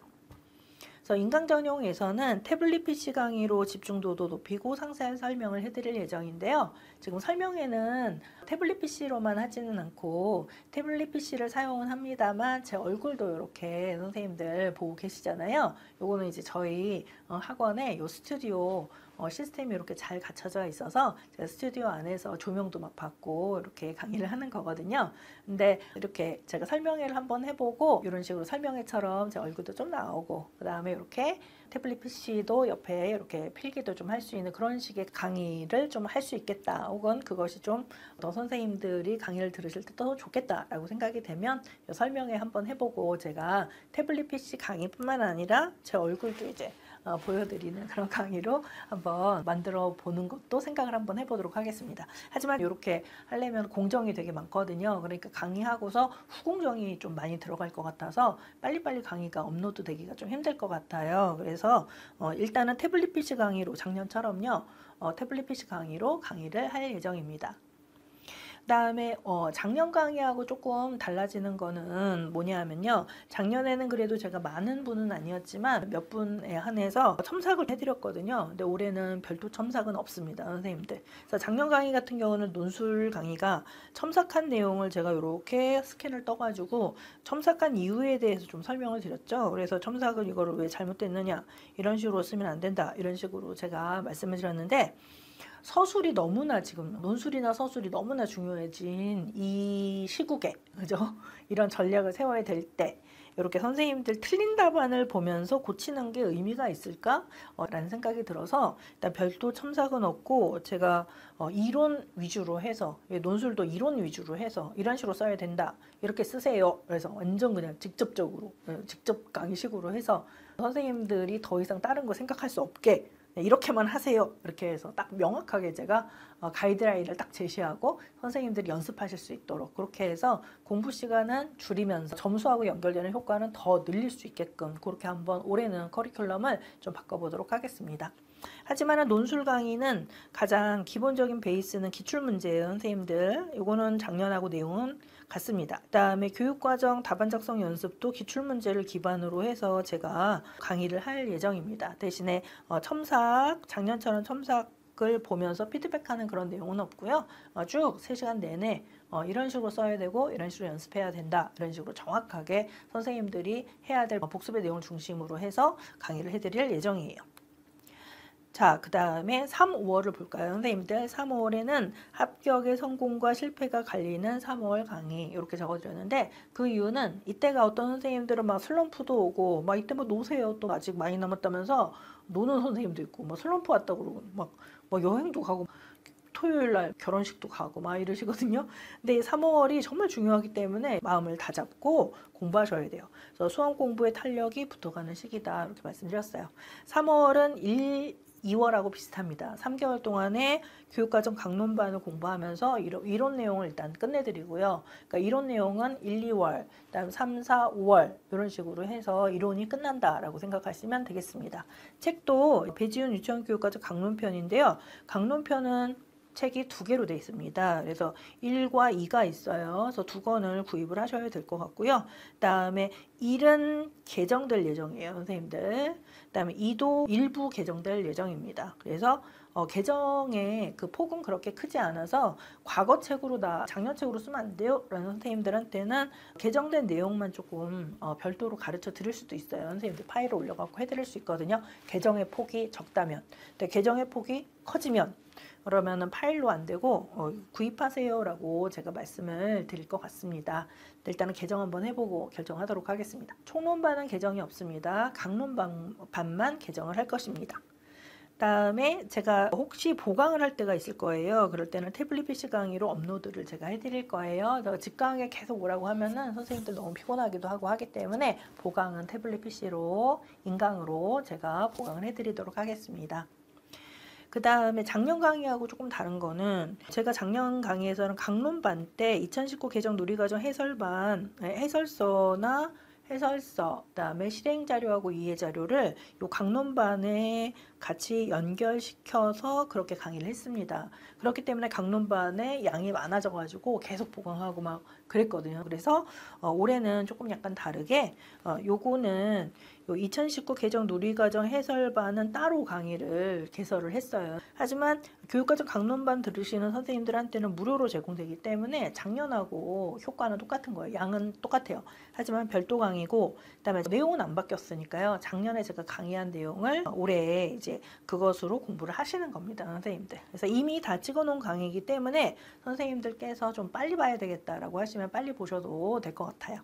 그래서 인강 전용에서는 태블릿 PC 강의로 집중도도 높이고 상세한 설명을 해드릴 예정인데요. 지금 설명에는 태블릿 PC로만 하지는 않고 태블릿 PC를 사용은 합니다만 제 얼굴도 이렇게 선생님들 보고 계시잖아요. 요거는 이제 저희 학원에 요 스튜디오 시스템이 이렇게 잘 갖춰져 있어서 제가 스튜디오 안에서 조명도 막 받고 이렇게 강의를 하는 거거든요. 근데 이렇게 제가 설명회를 한번 해보고 이런 식으로 설명회처럼 제 얼굴도 좀 나오고 그 다음에 이렇게 태블릿 PC도 옆에 이렇게 필기도 좀 할 수 있는 그런 식의 강의를 좀 할 수 있겠다. 혹은 그것이 좀 더 선생님들이 강의를 들으실 때 더 좋겠다라고 생각이 되면 설명회 한번 해보고 제가 태블릿 PC 강의뿐만 아니라 제 얼굴도 이제 보여드리는 그런 강의로 한번 만들어 보는 것도 생각을 한번 해보도록 하겠습니다. 하지만 이렇게 하려면 공정이 되게 많거든요. 그러니까 강의하고서 후공정이 좀 많이 들어갈 것 같아서 빨리빨리 강의가 업로드 되기가 좀 힘들 것 같아요. 그래서 일단은 태블릿 PC 강의로 작년처럼요. 태블릿 PC 강의로 강의를 할 예정입니다. 그다음에 작년 강의하고 조금 달라지는 거는 뭐냐면요. 작년에는 그래도 제가 많은 분은 아니었지만 몇 분에 한해서 첨삭을 해드렸거든요. 근데 올해는 별도 첨삭은 없습니다. 선생님들. 그래서 작년 강의 같은 경우는 논술 강의가 첨삭한 내용을 제가 이렇게 스캔을 떠가지고 첨삭한 이유에 대해서 좀 설명을 드렸죠. 그래서 첨삭은 이거를 왜 잘못됐느냐 이런 식으로 쓰면 안 된다 이런 식으로 제가 말씀을 드렸는데 서술이 너무나 지금 논술이나 서술이 너무나 중요해진 이 시국에 그죠? 이런 전략을 세워야 될 때 이렇게 선생님들 틀린 답안을 보면서 고치는 게 의미가 있을까? 라는 생각이 들어서 일단 별도 첨삭은 없고 제가 이론 위주로 해서 논술도 이론 위주로 해서 이런 식으로 써야 된다. 이렇게 쓰세요. 그래서 완전 그냥 직접적으로 직접 강의식으로 해서 선생님들이 더 이상 다른 거 생각할 수 없게 이렇게만 하세요. 이렇게 해서 딱 명확하게 제가 가이드라인을 딱 제시하고 선생님들이 연습하실 수 있도록 그렇게 해서 공부 시간은 줄이면서 점수하고 연결되는 효과는 더 늘릴 수 있게끔 그렇게 한번 올해는 커리큘럼을 좀 바꿔보도록 하겠습니다. 하지만 논술 강의는 가장 기본적인 베이스는 기출문제예요. 선생님들 이거는 작년하고 내용은 같습니다. 그 다음에 교육과정 답안 작성 연습도 기출문제를 기반으로 해서 제가 강의를 할 예정입니다. 대신에 첨삭, 작년처럼 첨삭을 보면서 피드백하는 그런 내용은 없고요. 쭉 3시간 내내 이런 식으로 써야 되고 이런 식으로 연습해야 된다. 이런 식으로 정확하게 선생님들이 해야 될 복습의 내용을 중심으로 해서 강의를 해드릴 예정이에요. 자, 그 다음에 3, 5월을 볼까요? 선생님들 3, 5월에는 합격의 성공과 실패가 갈리는 3월 강의 이렇게 적어드렸는데 그 이유는 이때가 어떤 선생님들은 막 슬럼프도 오고 막 이때 뭐 노세요 또 아직 많이 남았다면서 노는 선생님도 있고 뭐 슬럼프 왔다고 그러고 막 여행도 가고 토요일 날 결혼식도 가고 막 이러시거든요. 근데 3월이 정말 중요하기 때문에 마음을 다잡고 공부하셔야 돼요. 그래서 수험 공부에 탄력이 붙어가는 시기다 이렇게 말씀드렸어요. 3월은 2월하고 비슷합니다. 3개월 동안에 교육과정 강론반을 공부하면서 이론 내용을 일단 끝내드리고요. 그러니까 이론 내용은 1, 2월, 그다음 3, 4, 5월 이런 식으로 해서 이론이 끝난다라고 생각하시면 되겠습니다. 책도 배지훈 유치원 교육과정 강론편인데요. 강론편은 책이 2개로 되어 있습니다. 그래서 1과 2가 있어요. 그래서 2권을 구입을 하셔야 될 것 같고요. 그다음에 1은 개정될 예정이에요, 선생님들. 그다음에 2도 일부 개정될 예정입니다. 그래서 개정의 그 폭은 그렇게 크지 않아서 과거 책으로 작년 책으로 쓰면 안 돼요 라는 선생님들한테는 개정된 내용만 조금 별도로 가르쳐 드릴 수도 있어요. 선생님들 파일을 올려갖고 해드릴 수 있거든요. 개정의 폭이 적다면. 근데 개정의 폭이 커지면 그러면은 파일로 안 되고 구입하세요 라고 제가 말씀을 드릴 것 같습니다. 일단은 개정 한번 해보고 결정하도록 하겠습니다. 총론반은 개정이 없습니다. 강론반만 개정을 할 것입니다. 다음에 제가 혹시 보강을 할 때가 있을 거예요. 그럴 때는 태블릿 PC 강의로 업로드를 제가 해드릴 거예요. 직강에 계속 오라고 하면은 선생님들 너무 피곤하기도 하고 하기 때문에 보강은 태블릿 PC로 인강으로 제가 보강을 해드리도록 하겠습니다. 그 다음에 작년 강의하고 조금 다른 거는 제가 작년 강의에서는 강론반 때 2019 개정 누리과정 해설반 해설서나 해설서, 그다음에 실행자료하고 이해자료를 요 강론반에 같이 연결시켜서 그렇게 강의를 했습니다. 그렇기 때문에 강론반에 양이 많아져가지고 계속 보강하고 막 그랬거든요. 그래서 올해는 조금 약간 다르게 요거는 요 2019 개정 누리과정 해설반은 따로 강의를 개설을 했어요. 하지만 교육과정 강론반 들으시는 선생님들한테는 무료로 제공되기 때문에 작년하고 효과는 똑같은 거예요. 양은 똑같아요. 하지만 별도 강의고 그다음에 내용은 안 바뀌었으니까요. 작년에 제가 강의한 내용을 올해 이제 그것으로 공부를 하시는 겁니다. 선생님들. 그래서 이미 다 찍어놓은 강의이기 때문에 선생님들께서 좀 빨리 봐야 되겠다라고 하시면 빨리 보셔도 될 것 같아요.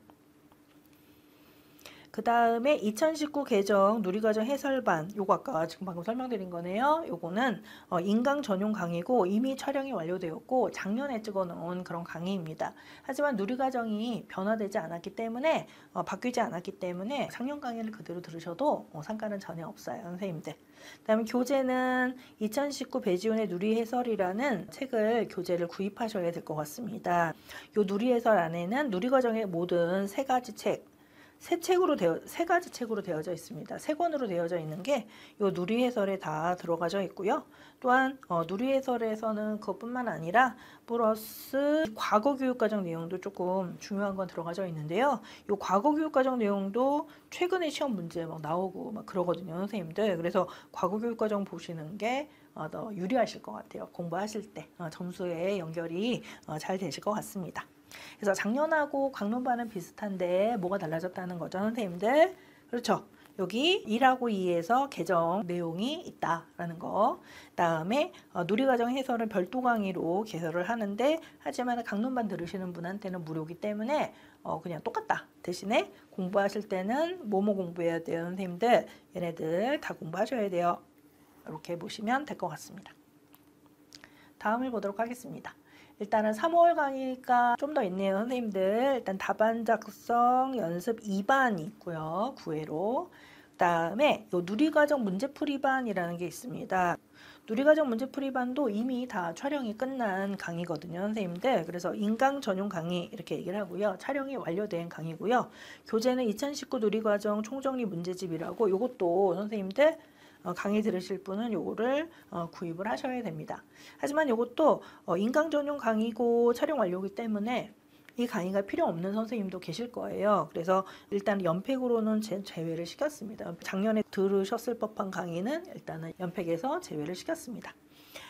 그 다음에 2019 개정 누리과정 해설반 요거 아까 지금 방금 설명드린 거네요. 요거는 인강 전용 강의고 이미 촬영이 완료되었고 작년에 찍어놓은 그런 강의입니다. 하지만 누리과정이 변화되지 않았기 때문에 바뀌지 않았기 때문에 작년 강의를 그대로 들으셔도 상관은 전혀 없어요. 선생님들. 그 다음에 교재는 2019 배지훈의 누리해설이라는 책을 교재를 구입하셔야 될 것 같습니다. 요 누리해설 안에는 누리과정의 모든 세 가지 세 가지 책으로 되어져 있습니다. 3권으로 되어져 있는 게 요 누리해설에 다 들어가져 있고요. 또한 누리해설에서는 그것뿐만 아니라 플러스 과거 교육과정 내용도 조금 중요한 건 들어가져 있는데요. 요 과거 교육과정 내용도 최근에 시험 문제 막 나오고 막 그러거든요, 선생님들. 그래서 과거 교육과정 보시는 게 더 유리하실 것 같아요. 공부하실 때 점수에 연결이 잘 되실 것 같습니다. 그래서 작년하고 강론반은 비슷한데 뭐가 달라졌다는 거죠, 선생님들? 그렇죠. 여기 1하고 2에서 개정 내용이 있다라는 거. 다음에 누리과정 해설은 별도 강의로 개설을 하는데 하지만 강론반 들으시는 분한테는 무료이기 때문에 그냥 똑같다. 대신에 공부하실 때는 뭐뭐 공부해야 돼요, 선생님들. 얘네들 다 공부하셔야 돼요. 이렇게 보시면 될 것 같습니다. 다음을 보도록 하겠습니다. 일단은 3월 강의가 좀 더 있네요, 선생님들. 일단 답안 작성 연습 2반이 있고요, 9회로. 그다음에 요 누리과정 문제풀이반이라는 게 있습니다. 누리과정 문제풀이반도 이미 다 촬영이 끝난 강의거든요, 선생님들. 그래서 인강 전용 강의 이렇게 얘기를 하고요. 촬영이 완료된 강의고요. 교재는 2019 누리과정 총정리 문제집이라고 요것도 선생님들 강의 들으실 분은 요거를 구입을 하셔야 됩니다. 하지만 요것도 인강 전용 강의고 촬영 완료이기 때문에 이 강의가 필요 없는 선생님도 계실 거예요. 그래서 일단 연팩으로는 제외를 시켰습니다. 작년에 들으셨을 법한 강의는 일단은 연팩에서 제외를 시켰습니다.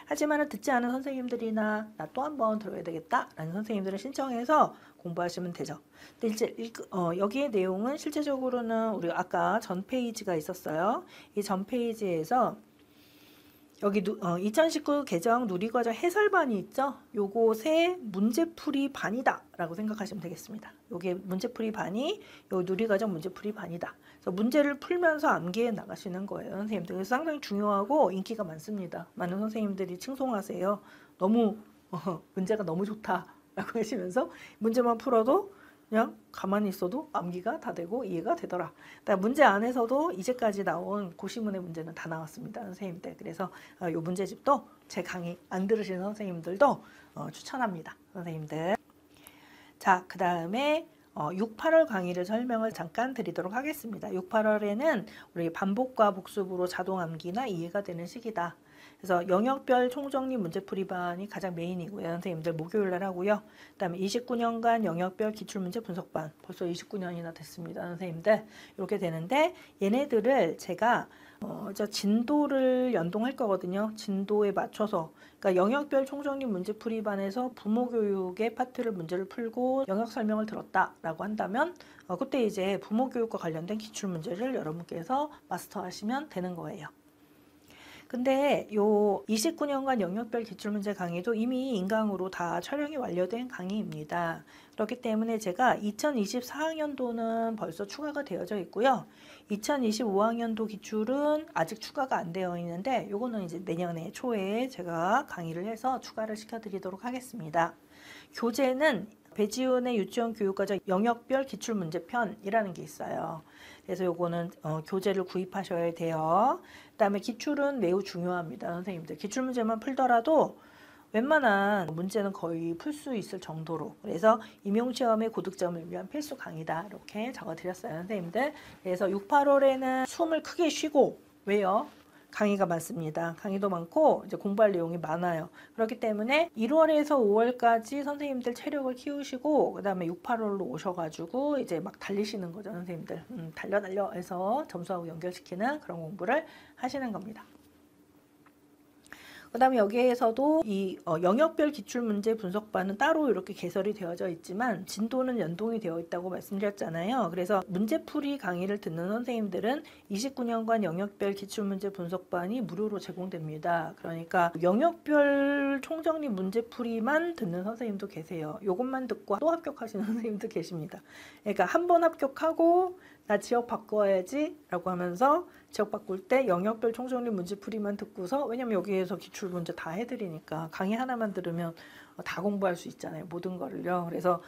하지만 듣지 않은 선생님들이나 나 또 한 번 들어야 되겠다라는 선생님들은 신청해서 공부하시면 되죠. 근데 이제 여기의 내용은 실제적으로는 우리가 아까 전 페이지가 있었어요. 이 전 페이지에서 여기 2019 개정 누리과정 해설반이 있죠. 요곳의 문제풀이 반이다 라고 생각하시면 되겠습니다. 요게 문제풀이 반이 요 누리과정 문제풀이 반이다. 그래서 문제를 풀면서 암기해 나가시는 거예요, 선생님들. 그래서 상당히 중요하고 인기가 많습니다. 많은 선생님들이 칭송하세요. 너무 문제가 너무 좋다 라고 하시면서 문제만 풀어도 그냥 가만히 있어도 암기가 다 되고 이해가 되더라. 문제 안에서도 이제까지 나온 고시문의 문제는 다 나왔습니다, 선생님들. 그래서 이 문제집도 제 강의 안 들으시는 선생님들도 추천합니다, 선생님들. 자, 그 다음에 6, 8월 강의를 설명을 잠깐 드리도록 하겠습니다. 6, 8월에는 우리 반복과 복습으로 자동 암기나 이해가 되는 시기다. 그래서 영역별 총정리 문제풀이반이 가장 메인이고요. 선생님들 목요일 날 하고요. 그다음에 29년간 영역별 기출문제 분석반. 벌써 29년이나 됐습니다, 선생님들. 이렇게 되는데 얘네들을 제가 진도를 연동할 거거든요. 진도에 맞춰서. 그러니까 영역별 총정리 문제풀이반에서 부모교육의 파트를 문제를 풀고 영역 설명을 들었다라고 한다면 그때 이제 부모교육과 관련된 기출문제를 여러분께서 마스터하시면 되는 거예요. 근데 요 29년간 영역별 기출문제 강의도 이미 인강으로 다 촬영이 완료된 강의입니다. 그렇기 때문에 제가 2024학년도는 벌써 추가가 되어져 있고요. 2025학년도 기출은 아직 추가가 안 되어 있는데 요거는 이제 내년에 초에 제가 강의를 해서 추가를 시켜드리도록 하겠습니다. 교재는 배지훈의 유치원 교육과정 영역별 기출문제편이라는 게 있어요. 그래서 요거는 교재를 구입하셔야 돼요. 그다음에 기출은 매우 중요합니다, 선생님들. 기출문제만 풀더라도 웬만한 문제는 거의 풀 수 있을 정도로. 그래서 임용시험의 고득점을 위한 필수 강의다. 이렇게 적어드렸어요, 선생님들. 그래서 6, 8월에는 숨을 크게 쉬고, 왜요? 강의가 많습니다. 강의도 많고 이제 공부할 내용이 많아요. 그렇기 때문에 1월에서 5월까지 선생님들 체력을 키우시고 그 다음에 6, 8월로 오셔가지고 이제 막 달리시는 거죠, 선생님들. 달려 해서 점수하고 연결시키는 그런 공부를 하시는 겁니다. 그 다음에 여기에서도 이 영역별 기출문제 분석반은 따로 이렇게 개설이 되어져 있지만 진도는 연동이 되어 있다고 말씀드렸잖아요. 그래서 문제풀이 강의를 듣는 선생님들은 29년간 영역별 기출문제 분석반이 무료로 제공됩니다. 그러니까 영역별 총정리 문제풀이만 듣는 선생님도 계세요. 이것만 듣고 또 합격하시는 선생님도 계십니다. 그러니까 한 번 합격하고 나 지역 바꿔야지 라고 하면서 지역 바꿀 때 영역별 총정리 문제풀이만 듣고서, 왜냐면 여기에서 기출문제 다 해드리니까 강의 하나만 들으면 다 공부할 수 있잖아요, 모든 거를요. 그래서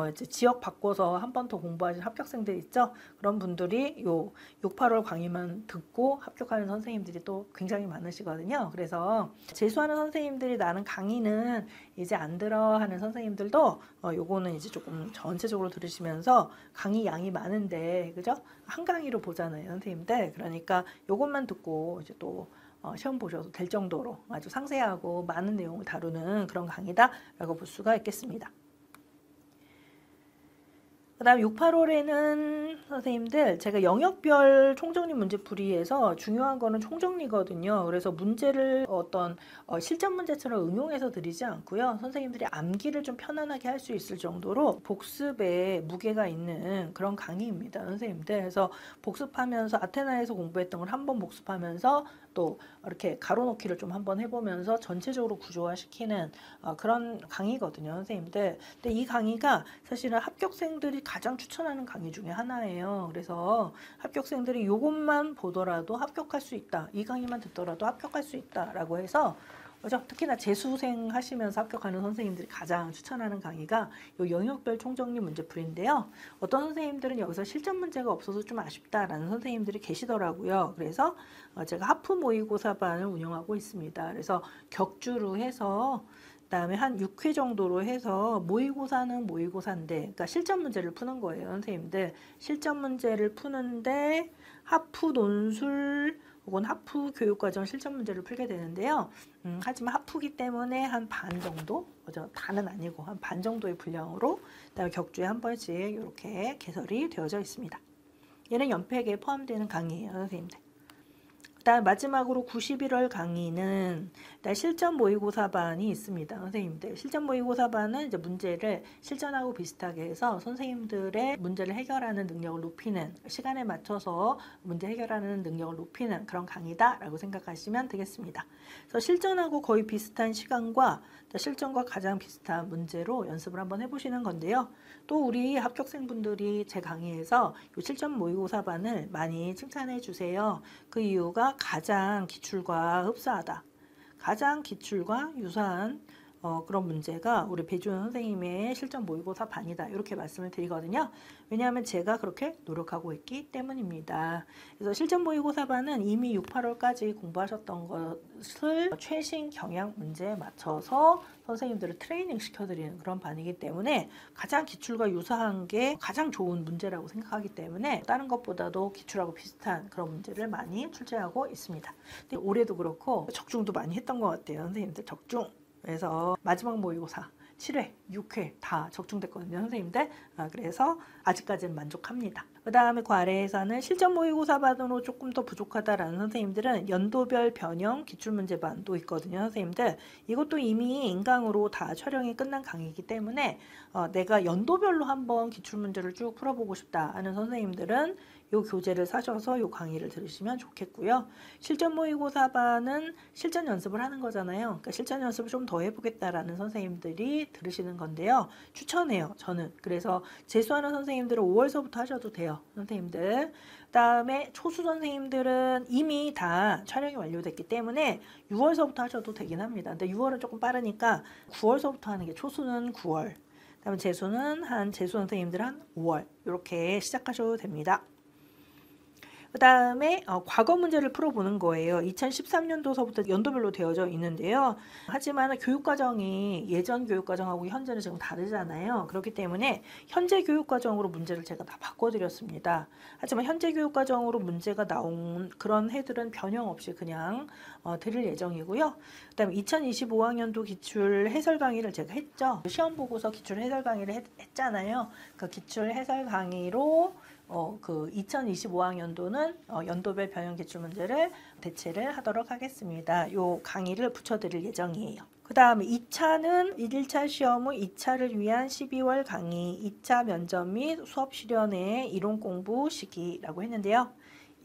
이제 지역 바꿔서 한 번 더 공부하신 합격생들 있죠. 그런 분들이 요 6, 8월 강의만 듣고 합격하는 선생님들이 또 굉장히 많으시거든요. 그래서 재수하는 선생님들이 나는 강의는 이제 안 들어 하는 선생님들도 요거는 이제 조금 전체적으로 들으시면서 강의 양이 많은데, 그죠? 한 강의로 보잖아요, 선생님들. 그러니까 요것만 듣고 이제 또 시험 보셔도 될 정도로 아주 상세하고 많은 내용을 다루는 그런 강의다라고 볼 수가 있겠습니다. 그다음 6, 8월에는 선생님들 제가 영역별 총정리 문제 풀이에서 중요한 거는 총정리거든요. 그래서 문제를 어떤 실전 문제처럼 응용해서 드리지 않고요. 선생님들이 암기를 좀 편안하게 할 수 있을 정도로 복습에 무게가 있는 그런 강의입니다. 선생님들. 그래서 복습하면서 아테나에서 공부했던 걸 한번 복습하면서 또 이렇게 가로놓기를 좀 한번 해보면서 전체적으로 구조화시키는 그런 강의거든요. 선생님들. 근데 이 강의가 사실은 합격생들이 가장 추천하는 강의 중에 하나예요. 그래서 합격생들이 이것만 보더라도 합격할 수 있다. 이 강의만 듣더라도 합격할 수 있다라고 해서 특히나 재수생 하시면서 합격하는 선생님들이 가장 추천하는 강의가 이 영역별 총정리 문제풀이인데요. 어떤 선생님들은 여기서 실전 문제가 없어서 좀 아쉽다라는 선생님들이 계시더라고요. 그래서 제가 하프 모의고사반을 운영하고 있습니다. 그래서 격주로 해서 그다음에 한 6회 정도로 해서 모의고사는 모의고사인데, 그러니까 실전 문제를 푸는 거예요, 선생님들. 실전 문제를 푸는데 하프 논술 혹은 하프 교육과정 실전 문제를 풀게 되는데요. 하지만 하프기 때문에 한 반 정도, 다는 아니고 한 반 정도의 분량으로 그다음에 격주에 한 번씩 이렇게 개설이 되어져 있습니다. 얘는 연팩에 포함되는 강의예요, 선생님들. 그다음 마지막으로 91월 강의는 실전 모의고사반이 있습니다. 선생님들. 실전 모의고사반은 이제 문제를 실전하고 비슷하게 해서 선생님들의 문제를 해결하는 능력을 높이는, 시간에 맞춰서 문제 해결하는 능력을 높이는 그런 강의다라고 생각하시면 되겠습니다. 그래서 실전하고 거의 비슷한 시간과 실전과 가장 비슷한 문제로 연습을 한번 해보시는 건데요. 또 우리 합격생분들이 제 강의에서 이 실전 모의고사반을 많이 칭찬해 주세요. 그 이유가 가장 기출과 흡사하다. 가장 기출과 유사한 그런 문제가 우리 배주연 선생님의 실전 모의고사 반이다. 이렇게 말씀을 드리거든요. 왜냐하면 제가 그렇게 노력하고 있기 때문입니다. 그래서 실전 모의고사 반은 이미 6, 8월까지 공부하셨던 것을 최신 경향 문제에 맞춰서 선생님들을 트레이닝 시켜드리는 그런 반이기 때문에 가장 기출과 유사한 게 가장 좋은 문제라고 생각하기 때문에 다른 것보다도 기출하고 비슷한 그런 문제를 많이 출제하고 있습니다. 근데 올해도 그렇고 적중도 많이 했던 것 같아요. 선생님들 적중. 그래서 마지막 모의고사 7회, 6회 다 적중됐거든요, 선생님들. 그래서 아직까지는 만족합니다. 그 다음에 그 아래에서는 실전 모의고사 반으로 조금 더 부족하다라는 선생님들은 연도별 변형 기출문제반도 있거든요, 선생님들. 이것도 이미 인강으로 다 촬영이 끝난 강의이기 때문에 내가 연도별로 한번 기출문제를 쭉 풀어보고 싶다 하는 선생님들은 이 교재를 사셔서 이 강의를 들으시면 좋겠고요. 실전 모의고사반은 실전 연습을 하는 거잖아요. 그러니까 실전 연습을 좀 더 해보겠다라는 선생님들이 들으시는 건데요. 추천해요, 저는. 그래서 재수하는 선생님들은 5월서부터 하셔도 돼요, 선생님들. 그다음에 초수 선생님들은 이미 다 촬영이 완료됐기 때문에 6월서부터 하셔도 되긴 합니다. 근데 6월은 조금 빠르니까 9월서부터 하는 게, 초수는 9월, 그다음에 재수는 재수 선생님들 한 5월 이렇게 시작하셔도 됩니다. 그 다음에 과거 문제를 풀어보는 거예요. 2013년도서부터 연도별로 되어져 있는데요. 하지만 교육과정이 예전 교육과정하고 현재는 지금 다르잖아요. 그렇기 때문에 현재 교육과정으로 문제를 제가 다 바꿔드렸습니다. 하지만 현재 교육과정으로 문제가 나온 그런 해들은 변형 없이 그냥 드릴 예정이고요. 그 다음에 2025학년도 기출 해설 강의를 제가 했죠. 시험 보고서 기출 해설 강의를 했잖아요. 그 기출 해설 강의로 그 2025학년도는 연도별 변형 기출 문제를 대체를 하도록 하겠습니다. 요 강의를 붙여드릴 예정이에요. 그 다음에 2차는 1차 시험 후 2차를 위한 12월 강의, 2차 면접 및 수업 실연의 이론 공부 시기라고 했는데요.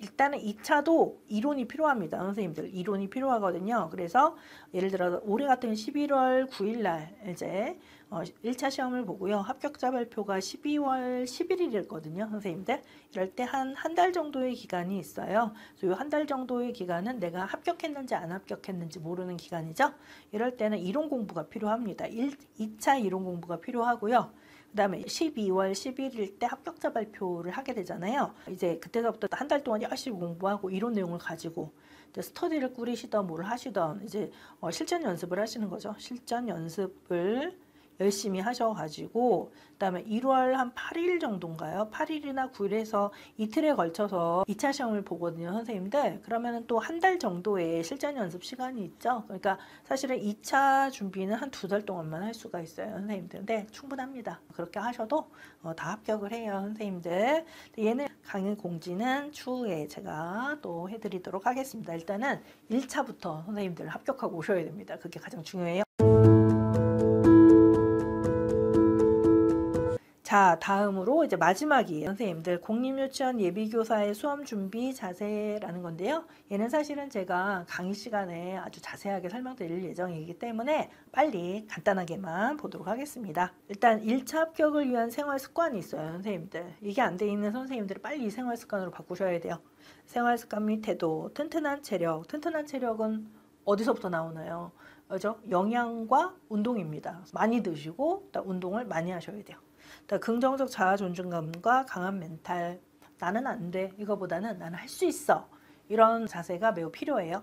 일단은 2차도 이론이 필요합니다. 선생님들 이론이 필요하거든요. 그래서 예를 들어 올해 같은 11월 9일 날 이제 1차 시험을 보고요. 합격자 발표가 12월 11일이었거든요. 선생님들. 이럴 때 한 달 정도의 기간이 있어요. 그래서 이 한 달 정도의 기간은 내가 합격했는지 안 합격했는지 모르는 기간이죠. 이럴 때는 이론 공부가 필요합니다. 2차 이론 공부가 필요하고요. 그 다음에 12월 11일 때 합격자 발표를 하게 되잖아요. 이제 그때서부터 한 달 동안 열심히 공부하고 이론 내용을 가지고 스터디를 꾸리시던 뭘 하시던 이제 실전 연습을 하시는 거죠. 실전 연습을 열심히 하셔가지고 그다음에 1월 한 8일 정도인가요? 8일이나 9일에서 이틀에 걸쳐서 2차 시험을 보거든요, 선생님들. 그러면은 또 한 달 정도의 실전 연습 시간이 있죠. 그러니까 사실은 2차 준비는 한 2달 동안만 할 수가 있어요, 선생님들. 근데 충분합니다. 그렇게 하셔도 다 합격을 해요, 선생님들. 얘는 강의 공지는 추후에 제가 또 해드리도록 하겠습니다. 일단은 1차부터 선생님들 합격하고 오셔야 됩니다. 그게 가장 중요해요. 자, 다음으로 이제 마지막이에요. 선생님들, 공립유치원 예비교사의 수험 준비 자세라는 건데요. 얘는 사실은 제가 강의 시간에 아주 자세하게 설명드릴 예정이기 때문에 빨리 간단하게만 보도록 하겠습니다. 일단 1차 합격을 위한 생활 습관이 있어요, 선생님들. 이게 안 돼 있는 선생님들이 빨리 이 생활 습관으로 바꾸셔야 돼요. 생활 습관 밑에도 튼튼한 체력. 튼튼한 체력은 어디서부터 나오나요? 그죠? 영양과 운동입니다. 많이 드시고 운동을 많이 하셔야 돼요. 긍정적 자아 존중감과 강한 멘탈. 나는 안 돼. 이거보다는 나는 할 수 있어. 이런 자세가 매우 필요해요.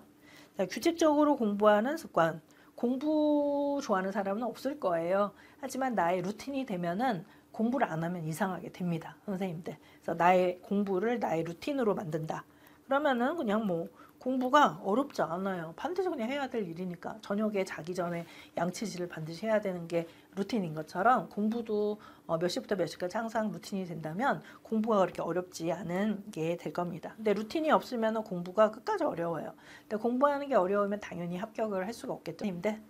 규칙적으로 공부하는 습관. 공부 좋아하는 사람은 없을 거예요. 하지만 나의 루틴이 되면은 공부를 안 하면 이상하게 됩니다, 선생님들. 그래서 나의 공부를 나의 루틴으로 만든다. 그러면은 그냥 뭐 공부가 어렵지 않아요. 반드시 그냥 해야 될 일이니까. 저녁에 자기 전에 양치질을 반드시 해야 되는 게 루틴인 것처럼 공부도 몇 시부터 몇 시까지 항상 루틴이 된다면 공부가 그렇게 어렵지 않은 게 될 겁니다. 근데 루틴이 없으면 공부가 끝까지 어려워요. 근데 공부하는 게 어려우면 당연히 합격을 할 수가 없겠죠, 힘들.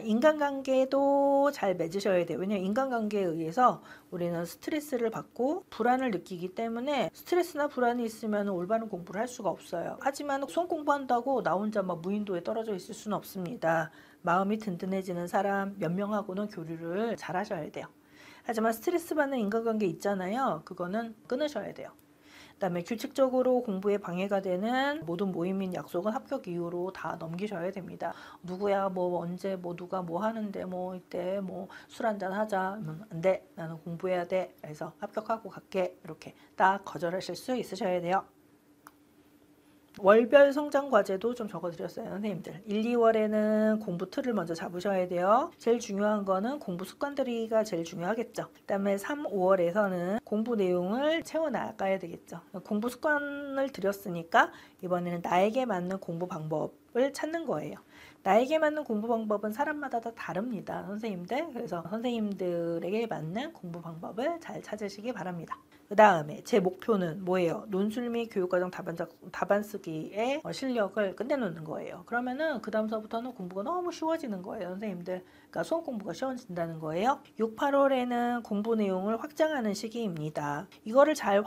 인간관계도 잘 맺으셔야 돼요. 왜냐하면 인간관계에 의해서 우리는 스트레스를 받고 불안을 느끼기 때문에 스트레스나 불안이 있으면 올바른 공부를 할 수가 없어요. 하지만 수험 공부한다고 나 혼자 막 무인도에 떨어져 있을 수는 없습니다. 마음이 든든해지는 사람 몇 명하고는 교류를 잘 하셔야 돼요. 하지만 스트레스 받는 인간관계 있잖아요. 그거는 끊으셔야 돼요. 그다음에 규칙적으로 공부에 방해가 되는 모든 모임 및 약속은 합격 이후로 다 넘기셔야 됩니다. 누구야 뭐 언제 뭐 누가 뭐 하는데 뭐 이때 뭐 술 한잔 하자 하면 안 돼. 나는 공부해야 돼. 그래서 합격하고 갈게. 이렇게 딱 거절하실 수 있으셔야 돼요. 월별 성장 과제도 좀 적어드렸어요, 선생님들. 1, 2월에는 공부 틀을 먼저 잡으셔야 돼요. 제일 중요한 거는 공부 습관들이가 제일 중요하겠죠. 그다음에 3, 5월에서는 공부 내용을 채워나가야 되겠죠. 공부 습관을 드렸으니까 이번에는 나에게 맞는 공부 방법을 찾는 거예요. 나에게 맞는 공부 방법은 사람마다 다 다릅니다, 선생님들. 그래서 선생님들에게 맞는 공부 방법을 잘 찾으시기 바랍니다. 그 다음에 제 목표는 뭐예요? 논술 및 교육과정 답안 쓰기의 실력을 끝내놓는 거예요. 그러면은 그 다음서부터는 공부가 너무 쉬워지는 거예요, 선생님들. 그러니까 수험 공부가 쉬워진다는 거예요. 6, 8월에는 공부 내용을 확장하는 시기입니다. 이거를 잘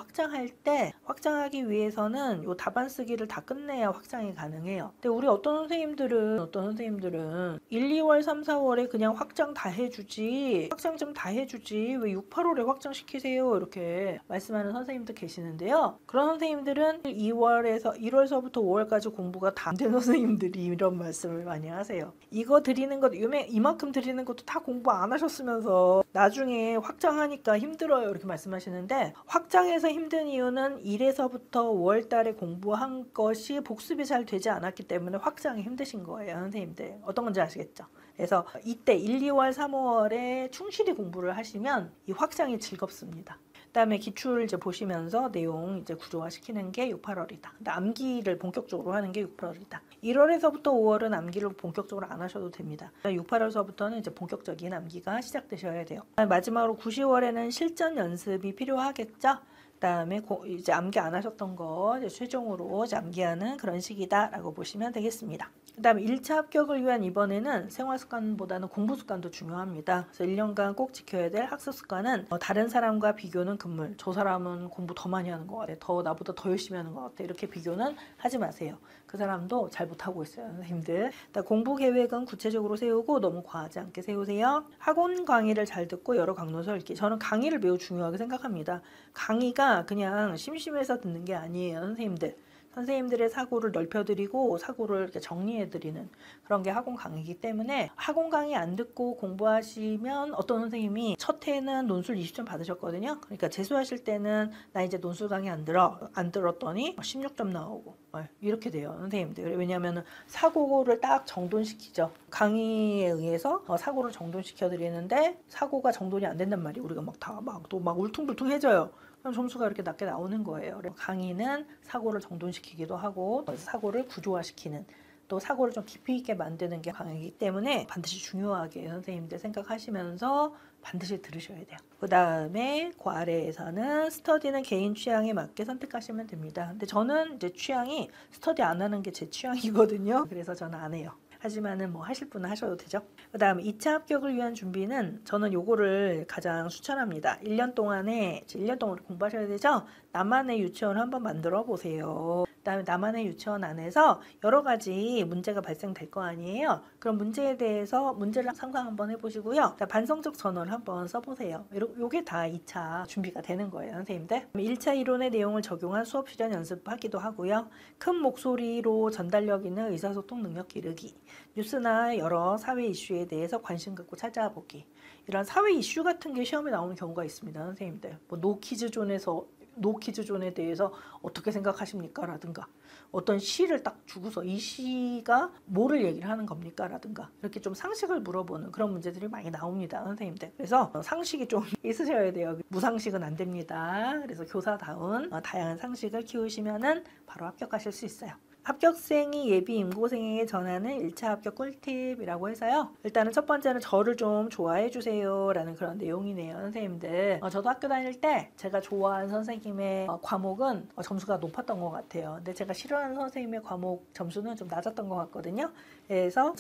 확장하기 위해서는 요 답안 쓰기를 다 끝내야 확장이 가능해요. 근데 우리 어떤 선생님들은 1, 2월, 3, 4월에 그냥 확장 다 해주지. 확장 좀 다 해주지. 왜 6, 8월에 확장시키세요? 이렇게 말씀하는 선생님도 계시는데요. 그런 선생님들은 1월서부터 5월까지 공부가 다 안 된 선생님들이 이런 말씀을 많이 하세요. 이거 드리는 것, 이만큼 드리는 것도 다 공부 안 하셨으면서 나중에 확장하니까 힘들어요. 이렇게 말씀하시는데 확장해서 힘든 이유는 1에서부터 5월 달에 공부한 것이 복습이 잘 되지 않았기 때문에 확장이 힘드신 거예요, 선생님들. 어떤 건지 아시겠죠? 그래서 이때 1, 2월, 3, 5월에 충실히 공부를 하시면 이 확장이 즐겁습니다. 그다음에 기출 이제 보시면서 내용 이제 구조화시키는 게 6, 8월이다. 근데 암기를 본격적으로 하는 게 6, 8월이다. 1월에서부터 5월은 암기를 본격적으로 안 하셔도 됩니다. 6, 8월서부터는 이제 본격적인 암기가 시작되셔야 돼요. 마지막으로 9, 10월에는 실전 연습이 필요하겠죠. 그다음에 이제 암기 안 하셨던 거 이제 최종으로 이제 암기하는 그런 시기다라고 보시면 되겠습니다. 그다음에 1차 합격을 위한 이번에는 생활 습관보다는 공부 습관도 중요합니다. 그래서 1년간 꼭 지켜야 될 학습 습관은 다른 사람과 비교는 금물. 저 사람은 공부 더 많이 하는 것 같아. 나보다 더 열심히 하는 것 같아. 이렇게 비교는 하지 마세요. 그 사람도 잘 못하고 있어요, 선생님들. 공부 계획은 구체적으로 세우고 너무 과하지 않게 세우세요. 학원 강의를 잘 듣고 여러 강론서 읽기. 저는 강의를 매우 중요하게 생각합니다. 강의가 그냥 심심해서 듣는 게 아니에요, 선생님들. 선생님들의 사고를 넓혀드리고 사고를 이렇게 정리해드리는 그런 게 학원 강의이기 때문에 학원 강의 안 듣고 공부하시면 어떤 선생님이 첫 해는 논술 20점 받으셨거든요. 그러니까 재수하실 때는 나 이제 논술 강의 안 들었더니 16점 나오고 이렇게 돼요, 선생님들. 왜냐하면 사고를 딱 정돈시키죠. 강의에 의해서 사고를 정돈시켜 드리는데 사고가 정돈이 안 된단 말이에요. 우리가 막 울퉁불퉁해져요. 그럼 점수가 이렇게 낮게 나오는 거예요. 강의는 사고를 정돈시키기도 하고 사고를 구조화시키는, 또 사고를 좀 깊이 있게 만드는 게 강의이기 때문에 반드시 중요하게 선생님들 생각하시면서 반드시 들으셔야 돼요. 그 다음에 그 아래에서는 스터디는 개인 취향에 맞게 선택하시면 됩니다. 근데 저는 이제 취향이 스터디 안 하는 게 제 취향이거든요. 그래서 저는 안 해요. 하지만은 뭐 하실 분은 하셔도 되죠. 그 다음에 2차 합격을 위한 준비는 저는 요거를 가장 추천합니다. 1년 동안에 1년 동안 공부하셔야 되죠. 나만의 유치원을 한번 만들어 보세요. 그다음에 나만의 유치원 안에서 여러 가지 문제가 발생될 거 아니에요. 그럼 문제에 대해서 문제를 상상 한번 해보시고요. 반성적 전언을 한번 써보세요. 요게 다 2차 준비가 되는 거예요, 선생님들. 1차 이론의 내용을 적용한 수업 실현 연습하기도 하고요. 큰 목소리로 전달력 있는 의사소통 능력 기르기, 뉴스나 여러 사회 이슈에 대해서 관심 갖고 찾아보기, 이런 사회 이슈 같은 게 시험에 나오는 경우가 있습니다, 선생님들. 뭐 노키즈존에 대해서 어떻게 생각하십니까? 라든가 어떤 시를 딱 주고서 이 시가 뭐를 얘기를 하는 겁니까? 라든가 이렇게 좀 상식을 물어보는 그런 문제들이 많이 나옵니다, 선생님들. 그래서 상식이 좀 있으셔야 돼요. 무상식은 안 됩니다. 그래서 교사다운 다양한 상식을 키우시면은 바로 합격하실 수 있어요. 합격생이 예비 임고생에게 전하는 1차 합격 꿀팁이라고 해서요. 일단은 첫 번째는 저를 좀 좋아해 주세요 라는 그런 내용이네요, 선생님들. 저도 학교 다닐 때 제가 좋아하는 선생님의 과목은 점수가 높았던 것 같아요. 근데 제가 싫어하는 선생님의 과목 점수는 좀 낮았던 것 같거든요. 그래서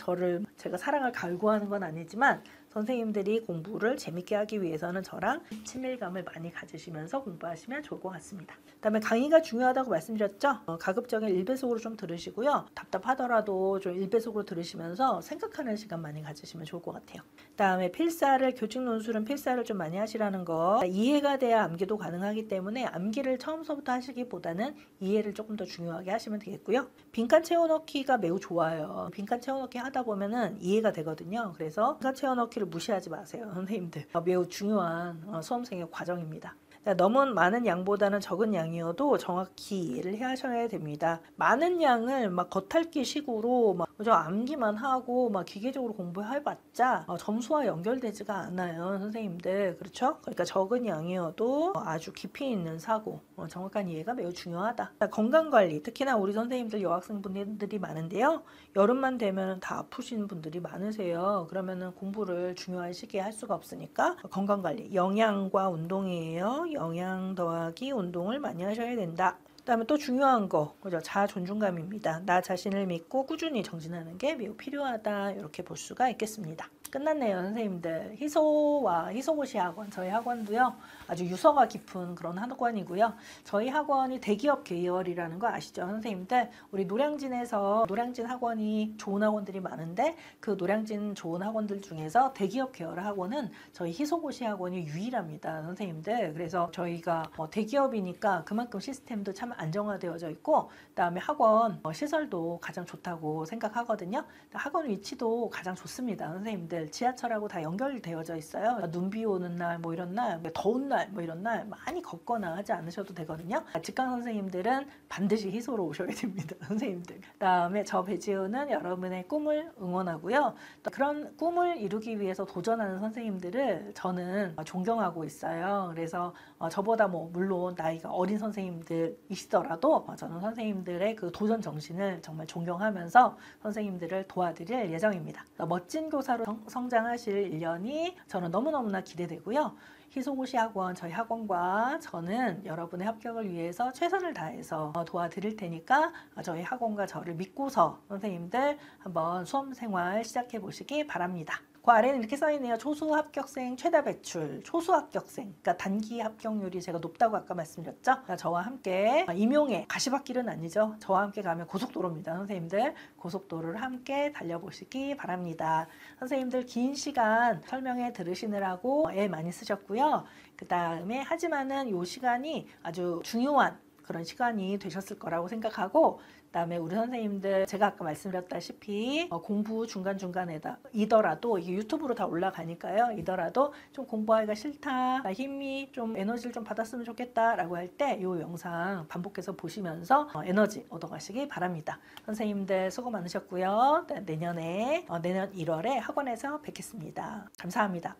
제가 사랑을 갈구하는 건 아니지만 선생님들이 공부를 재밌게 하기 위해서는 저랑 친밀감을 많이 가지시면서 공부하시면 좋을 것 같습니다. 그다음에 강의가 중요하다고 말씀드렸죠. 가급적인 1배속으로 좀 들으시고요. 답답하더라도 좀 1배속으로 들으시면서 생각하는 시간 많이 가지시면 좋을 것 같아요. 그다음에 교직 논술은 필사를 좀 많이 하시라는 거. 이해가 돼야 암기도 가능하기 때문에 암기를 처음서부터 하시기보다는 이해를 조금 더 중요하게 하시면 되겠고요. 빈칸 채워넣기가 매우 좋아요. 빈칸 채워넣기 하다 보면은 이해가 되거든요. 그래서 빈칸 채워넣기를 무시하지 마세요, 선생님들. 매우 중요한 수험생의 과정입니다. 너무 많은 양보다는 적은 양이어도 정확히 이해를 하셔야 됩니다. 많은 양을 막 겉핥기 식으로 그저 암기만 하고 기계적으로 공부해봤자 점수와 연결되지가 않아요, 선생님들. 그렇죠? 그러니까 적은 양이어도 아주 깊이 있는 사고, 정확한 이해가 매우 중요하다. 건강관리, 특히나 우리 선생님들 여학생분들이 많은데요. 여름만 되면 다 아프신 분들이 많으세요. 그러면은 공부를 중요한 시기에 할 수가 없으니까 건강관리, 영양과 운동이에요. 영양 더하기 운동을 많이 하셔야 된다. 그다음에 또 중요한 거, 그죠? 자아 존중감입니다. 나 자신을 믿고 꾸준히 정진하는 게 매우 필요하다. 이렇게 볼 수가 있겠습니다. 끝났네요, 선생님들. 희소고시 학원, 저희 학원도요 아주 유서가 깊은 그런 학원이고요. 저희 학원이 대기업 계열이라는 거 아시죠, 선생님들? 우리 노량진 학원이 좋은 학원들이 많은데 그 노량진 좋은 학원들 중에서 대기업 계열 학원은 저희 희소고시 학원이 유일합니다, 선생님들. 그래서 저희가 대기업이니까 그만큼 시스템도 참 안정화되어져 있고, 그다음에 학원 시설도 가장 좋다고 생각하거든요. 학원 위치도 가장 좋습니다, 선생님들. 지하철하고 다 연결되어져 있어요. 눈비 오는 날, 이런 날, 더운 날, 이런 날 많이 걷거나 하지 않으셔도 되거든요. 직강 선생님들은 반드시 희소로 오셔야 됩니다, 선생님들. 그다음에 저 배지우는 여러분의 꿈을 응원하고요. 또 그런 꿈을 이루기 위해서 도전하는 선생님들을 저는 존경하고 있어요. 그래서 저보다 물론 나이가 어린 선생님들이시더라도 저는 선생님들의 그 도전 정신을 정말 존경하면서 선생님들을 도와드릴 예정입니다. 멋진 교사로 성장하실 1년이 저는 너무너무나 기대되고요. 희소고시 학원, 저희 학원과 저는 여러분의 합격을 위해서 최선을 다해서 도와드릴 테니까 저희 학원과 저를 믿고서 선생님들 한번 수험 생활 시작해 보시기 바랍니다. 그 아래는 이렇게 써있네요. 초수 합격생 최다 배출, 초수 합격생, 그러니까 단기 합격률이 제가 높다고 아까 말씀드렸죠. 그러니까 저와 함께 임용에 가시밭길은 아니죠. 저와 함께 가면 고속도로입니다, 선생님들. 고속도로를 함께 달려보시기 바랍니다. 선생님들 긴 시간 설명회 들으시느라고 애 많이 쓰셨고요. 그 다음에 하지만은 이 시간이 아주 중요한 그런 시간이 되셨을 거라고 생각하고, 그다음에 우리 선생님들 제가 아까 말씀드렸다시피 공부 중간중간에다 이더라도 이게 유튜브로 다 올라가니까요. 이더라도 좀 공부하기가 싫다, 나 힘이 좀 에너지를 좀 받았으면 좋겠다 라고 할 때 이 영상 반복해서 보시면서 에너지 얻어가시기 바랍니다. 선생님들 수고 많으셨고요. 내년 1월에 학원에서 뵙겠습니다. 감사합니다.